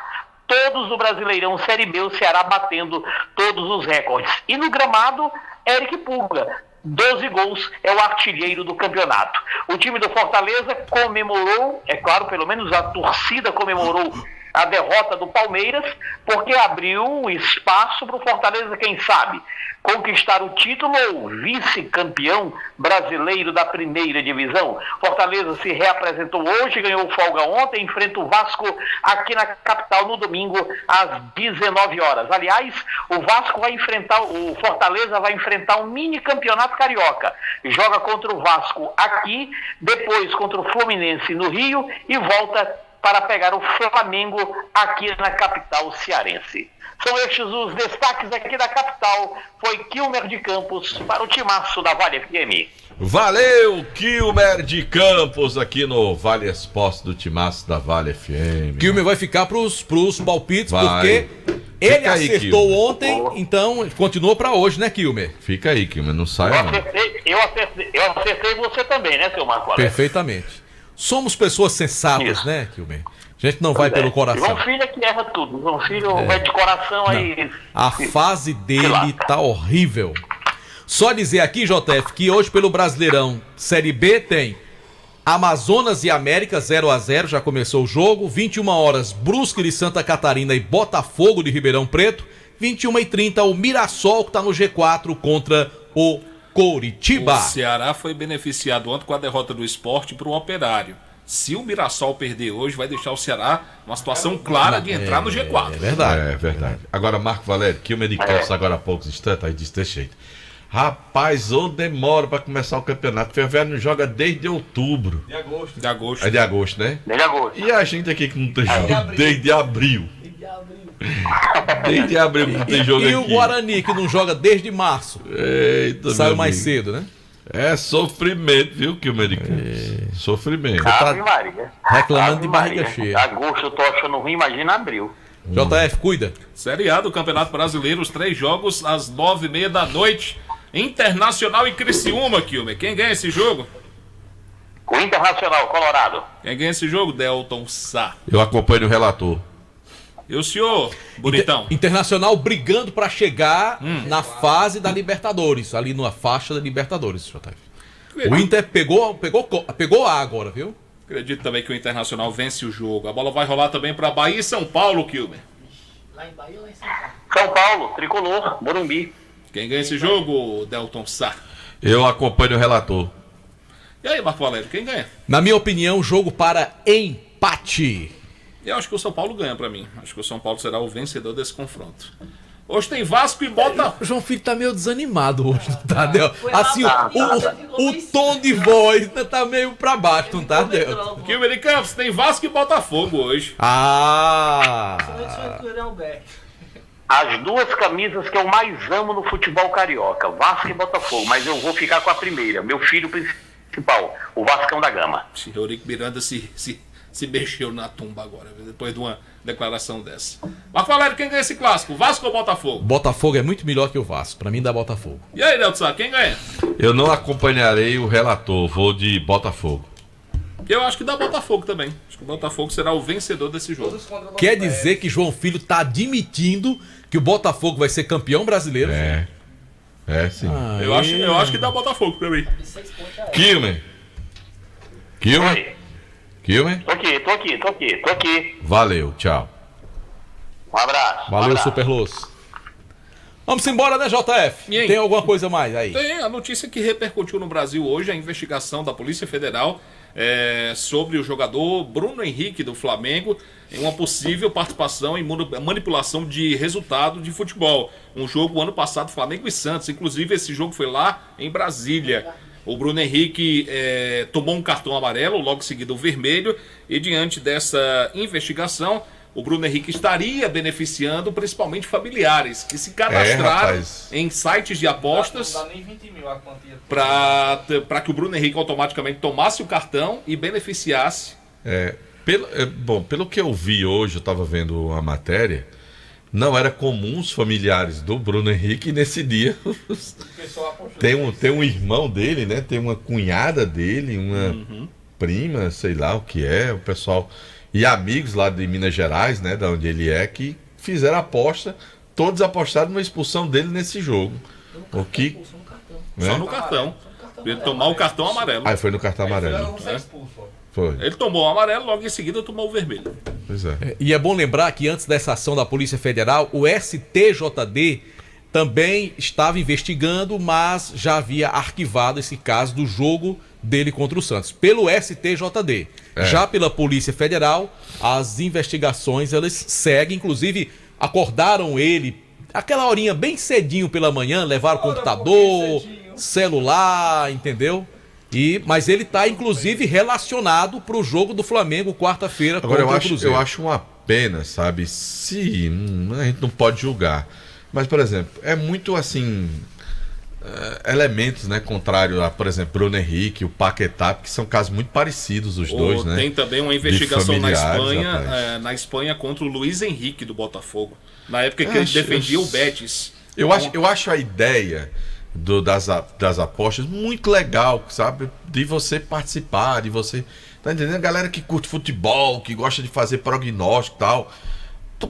[SPEAKER 20] todos do Brasileirão Série B, o Ceará batendo todos os recordes. E no gramado, Eric Pulga, 12 gols, é o artilheiro do campeonato. O time do Fortaleza comemorou, é claro, pelo menos a torcida comemorou a derrota do Palmeiras, porque abriu espaço para o Fortaleza, quem sabe, conquistar o título ou vice-campeão brasileiro da primeira divisão. Fortaleza se reapresentou hoje, ganhou folga ontem, enfrenta o Vasco aqui na capital no domingo às 19 horas. Aliás, o Fortaleza vai enfrentar um mini campeonato carioca. Joga contra o Vasco aqui, depois contra o Fluminense no Rio e volta para pegar o Flamengo aqui na capital cearense. São estes os destaques aqui da capital. Foi Kilmer de Campos para o timaço da Vale FM.
[SPEAKER 10] Valeu, Kilmer de Campos, aqui no Vale Esporte do timaço da Vale FM.
[SPEAKER 12] Kilmer vai ficar pros palpites,
[SPEAKER 10] Vai.
[SPEAKER 12] porque ele
[SPEAKER 10] Fica aí,
[SPEAKER 12] acertou
[SPEAKER 10] Kilmer.
[SPEAKER 12] ontem, então continua pra hoje, né, Kilmer?
[SPEAKER 10] Fica aí, Kilmer, não sai não.
[SPEAKER 20] Eu acertei você também, né, seu Marco Alex?
[SPEAKER 12] Perfeitamente. Somos pessoas sensatas, né, Kilmer? A gente não vai pelo coração.
[SPEAKER 20] João Filho é que erra tudo. João Filho vai de coração aí.
[SPEAKER 12] A fase dele tá horrível. Só dizer aqui, JF, que hoje pelo Brasileirão Série B tem Amazonas e América 0-0, já começou o jogo. 21 horas, Brusque de Santa Catarina e Botafogo de Ribeirão Preto. 21h30, o Mirassol, que tá no G4 contra o Coritiba.
[SPEAKER 11] O Ceará foi beneficiado ontem com a derrota do Sport para o Operário. Se o Mirassol perder hoje, vai deixar o Ceará numa situação clara de entrar no G4.
[SPEAKER 10] É verdade. É verdade. Agora, Marco Valério, Kilmer de Campos agora há poucos instantes, aí disse desse jeito. Rapaz, ou demora pra começar o campeonato. O Ferroviário não joga desde outubro.
[SPEAKER 11] De agosto.
[SPEAKER 10] É de agosto, né?
[SPEAKER 20] Desde agosto.
[SPEAKER 10] E a gente aqui que não tem jogo desde abril. Desde abril que não tem jogo aqui.
[SPEAKER 12] E o Guarani, que não joga desde março.
[SPEAKER 10] Eita,
[SPEAKER 12] saiu
[SPEAKER 10] meu
[SPEAKER 12] mais
[SPEAKER 10] amigo.
[SPEAKER 12] cedo, né?
[SPEAKER 10] É sofrimento, viu, Kilmer de Campos? Sofrimento.
[SPEAKER 20] Ave Maria.
[SPEAKER 12] Reclamando
[SPEAKER 20] Ave
[SPEAKER 12] de barriga
[SPEAKER 20] Maria.
[SPEAKER 12] cheia.
[SPEAKER 20] Agosto eu tô achando ruim, imagina abril.
[SPEAKER 12] JF, cuida.
[SPEAKER 11] Série A do Campeonato Brasileiro, os 3 jogos às 9h30 da noite. Internacional e Criciúma, Kilmer. Quem ganha esse jogo?
[SPEAKER 20] O Internacional, Colorado.
[SPEAKER 11] Quem ganha esse jogo? Delton Sá.
[SPEAKER 10] Eu acompanho o relator.
[SPEAKER 11] E o senhor, bonitão?
[SPEAKER 12] Internacional brigando pra chegar na fase da Libertadores, ali na faixa da Libertadores, JF. O Inter pegou A agora, viu?
[SPEAKER 11] Acredito também que o Internacional vence o jogo. A bola vai rolar também para Bahia e São Paulo, Kilmer.
[SPEAKER 19] Lá em Bahia ou lá em São Paulo?
[SPEAKER 20] São Paulo, Tricolor, Morumbi.
[SPEAKER 11] Quem ganha esse jogo, Delton Sá?
[SPEAKER 10] Eu acompanho o relator.
[SPEAKER 11] E aí, Marco Valério, quem ganha?
[SPEAKER 12] Na minha opinião, jogo para empate.
[SPEAKER 11] Eu acho que o São Paulo ganha pra mim. Acho que o São Paulo será o vencedor desse confronto. Hoje tem Vasco e Botafogo.
[SPEAKER 12] O João Filho tá meio desanimado hoje, não tá, Del? Assim, o tom de voz tá meio pra baixo, não tá, Del?
[SPEAKER 11] Kilmer de Campos, tem Vasco e Botafogo hoje.
[SPEAKER 20] As duas camisas que eu mais amo no futebol carioca, Vasco e Botafogo, mas eu vou ficar com a primeira, meu filho principal, o Vascão da Gama.
[SPEAKER 11] O Eurico Miranda se mexeu na tumba agora, depois de uma declaração dessa. Marco Valério, quem ganha esse clássico, Vasco ou Botafogo?
[SPEAKER 12] Botafogo é muito melhor que o Vasco, pra mim dá Botafogo.
[SPEAKER 11] E aí, Delton, quem ganha?
[SPEAKER 10] Eu não acompanharei o relator, vou de Botafogo.
[SPEAKER 11] Eu acho que dá Botafogo também. Acho que o Botafogo será o vencedor desse jogo.
[SPEAKER 12] Quer dizer que João Filho tá admitindo que o Botafogo vai ser campeão brasileiro?
[SPEAKER 10] É, sim.
[SPEAKER 11] Eu acho que dá Botafogo pra mim.
[SPEAKER 10] Kilmer?
[SPEAKER 20] Tô aqui.
[SPEAKER 10] Valeu, tchau.
[SPEAKER 20] Um abraço.
[SPEAKER 12] Valeu, Superlos. Vamos embora, né, JF? Tem alguma coisa mais aí?
[SPEAKER 11] Tem a notícia que repercutiu no Brasil hoje, a investigação da Polícia Federal sobre o jogador Bruno Henrique do Flamengo em uma possível participação em manipulação de resultado de futebol. Um jogo ano passado, Flamengo e Santos. Inclusive, esse jogo foi lá em Brasília. O Bruno Henrique tomou um cartão amarelo, logo em seguida o vermelho, e diante dessa investigação, o Bruno Henrique estaria beneficiando principalmente familiares que se cadastraram em sites de apostas para que o Bruno Henrique automaticamente tomasse o cartão e beneficiasse.
[SPEAKER 10] Pelo que eu vi hoje, eu estava vendo a matéria, não era comum os familiares do Bruno Henrique nesse dia. Tem um irmão dele, né? Tem uma cunhada dele, uma prima, sei lá o que é, o pessoal e amigos lá de Minas Gerais, né? Da onde ele é, que fizeram a aposta, todos apostaram numa expulsão dele nesse jogo. O que?
[SPEAKER 11] Só no cartão. Ele tomar o cartão amarelo.
[SPEAKER 10] Foi no cartão amarelo. Foi.
[SPEAKER 11] Ele tomou o amarelo, logo em seguida tomou o vermelho.
[SPEAKER 10] Pois é.
[SPEAKER 12] E é bom lembrar que antes dessa ação da Polícia Federal, o STJD também estava investigando, mas já havia arquivado esse caso do jogo dele contra o Santos, pelo STJD. Já pela Polícia Federal, as investigações elas seguem, inclusive acordaram ele aquela horinha bem cedinho pela manhã, levaram computador, celular, entendeu? Mas ele está, inclusive, relacionado para o jogo do Flamengo quarta-feira
[SPEAKER 10] Agora,
[SPEAKER 12] contra o Cruzeiro.
[SPEAKER 10] eu acho uma pena, sabe? Se a gente não pode julgar. Mas, por exemplo, é muito assim... elementos, né, contrário a, por exemplo, Bruno Henrique, o Paquetá, que são casos muito parecidos os dois, né?
[SPEAKER 11] Tem também uma investigação na Espanha contra o Luiz Henrique do Botafogo, na época que ele defendia o Betis.
[SPEAKER 10] Eu acho a ideia das apostas muito legal, sabe? De você participar, de você... Tá entendendo? A galera que curte futebol, que gosta de fazer prognóstico e tal...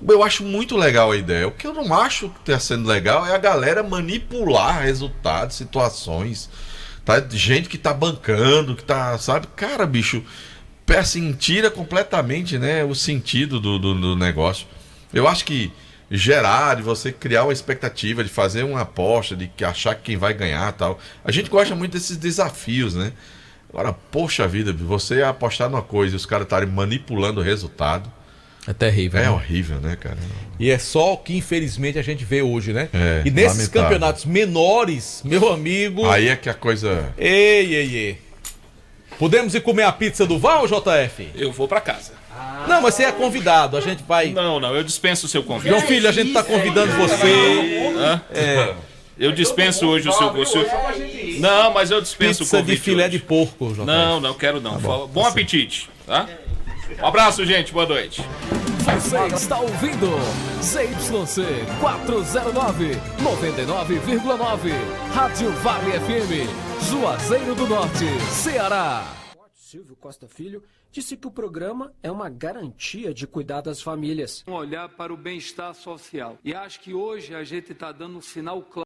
[SPEAKER 10] Eu acho muito legal a ideia. O que eu não acho que está sendo legal é a galera manipular resultados, situações. Tá? Gente que tá bancando, que tá, sabe? Cara, bicho, assim, tira completamente, né, o sentido do negócio. Eu acho que gerar, de você criar uma expectativa, de fazer uma aposta, de achar que quem vai ganhar e tal. A gente gosta muito desses desafios, né? Agora, poxa vida, você apostar numa coisa e os caras estarem manipulando o resultado.
[SPEAKER 12] É terrível.
[SPEAKER 10] É,
[SPEAKER 12] né?
[SPEAKER 10] horrível, né, cara?
[SPEAKER 12] E é só o que infelizmente a gente vê hoje, né?
[SPEAKER 10] E
[SPEAKER 12] nesses
[SPEAKER 10] lamentável.
[SPEAKER 12] campeonatos menores, meu amigo...
[SPEAKER 10] Aí é que a coisa...
[SPEAKER 12] Ei. Podemos ir comer a pizza do Val, JF?
[SPEAKER 11] Eu vou pra casa.
[SPEAKER 12] Não, mas você é convidado, a gente vai...
[SPEAKER 11] Não, eu dispenso o seu convite.
[SPEAKER 12] João Filho, a gente tá convidando você...
[SPEAKER 11] Eu dispenso hoje o seu... Não, mas eu dispenso
[SPEAKER 12] pizza
[SPEAKER 11] o convite
[SPEAKER 12] de filé
[SPEAKER 11] hoje.
[SPEAKER 12] de porco, JF.
[SPEAKER 11] Não quero não.
[SPEAKER 12] Tá
[SPEAKER 11] bom apetite, tá? Um abraço, gente. Boa noite.
[SPEAKER 21] Você está ouvindo ZYC 409, 99,9. Rádio Vale FM, Juazeiro do Norte, Ceará.
[SPEAKER 22] Silvio Costa Filho disse que o programa é uma garantia de cuidar das famílias.
[SPEAKER 23] Olhar para o bem-estar social. E acho que hoje a gente está dando um sinal claro.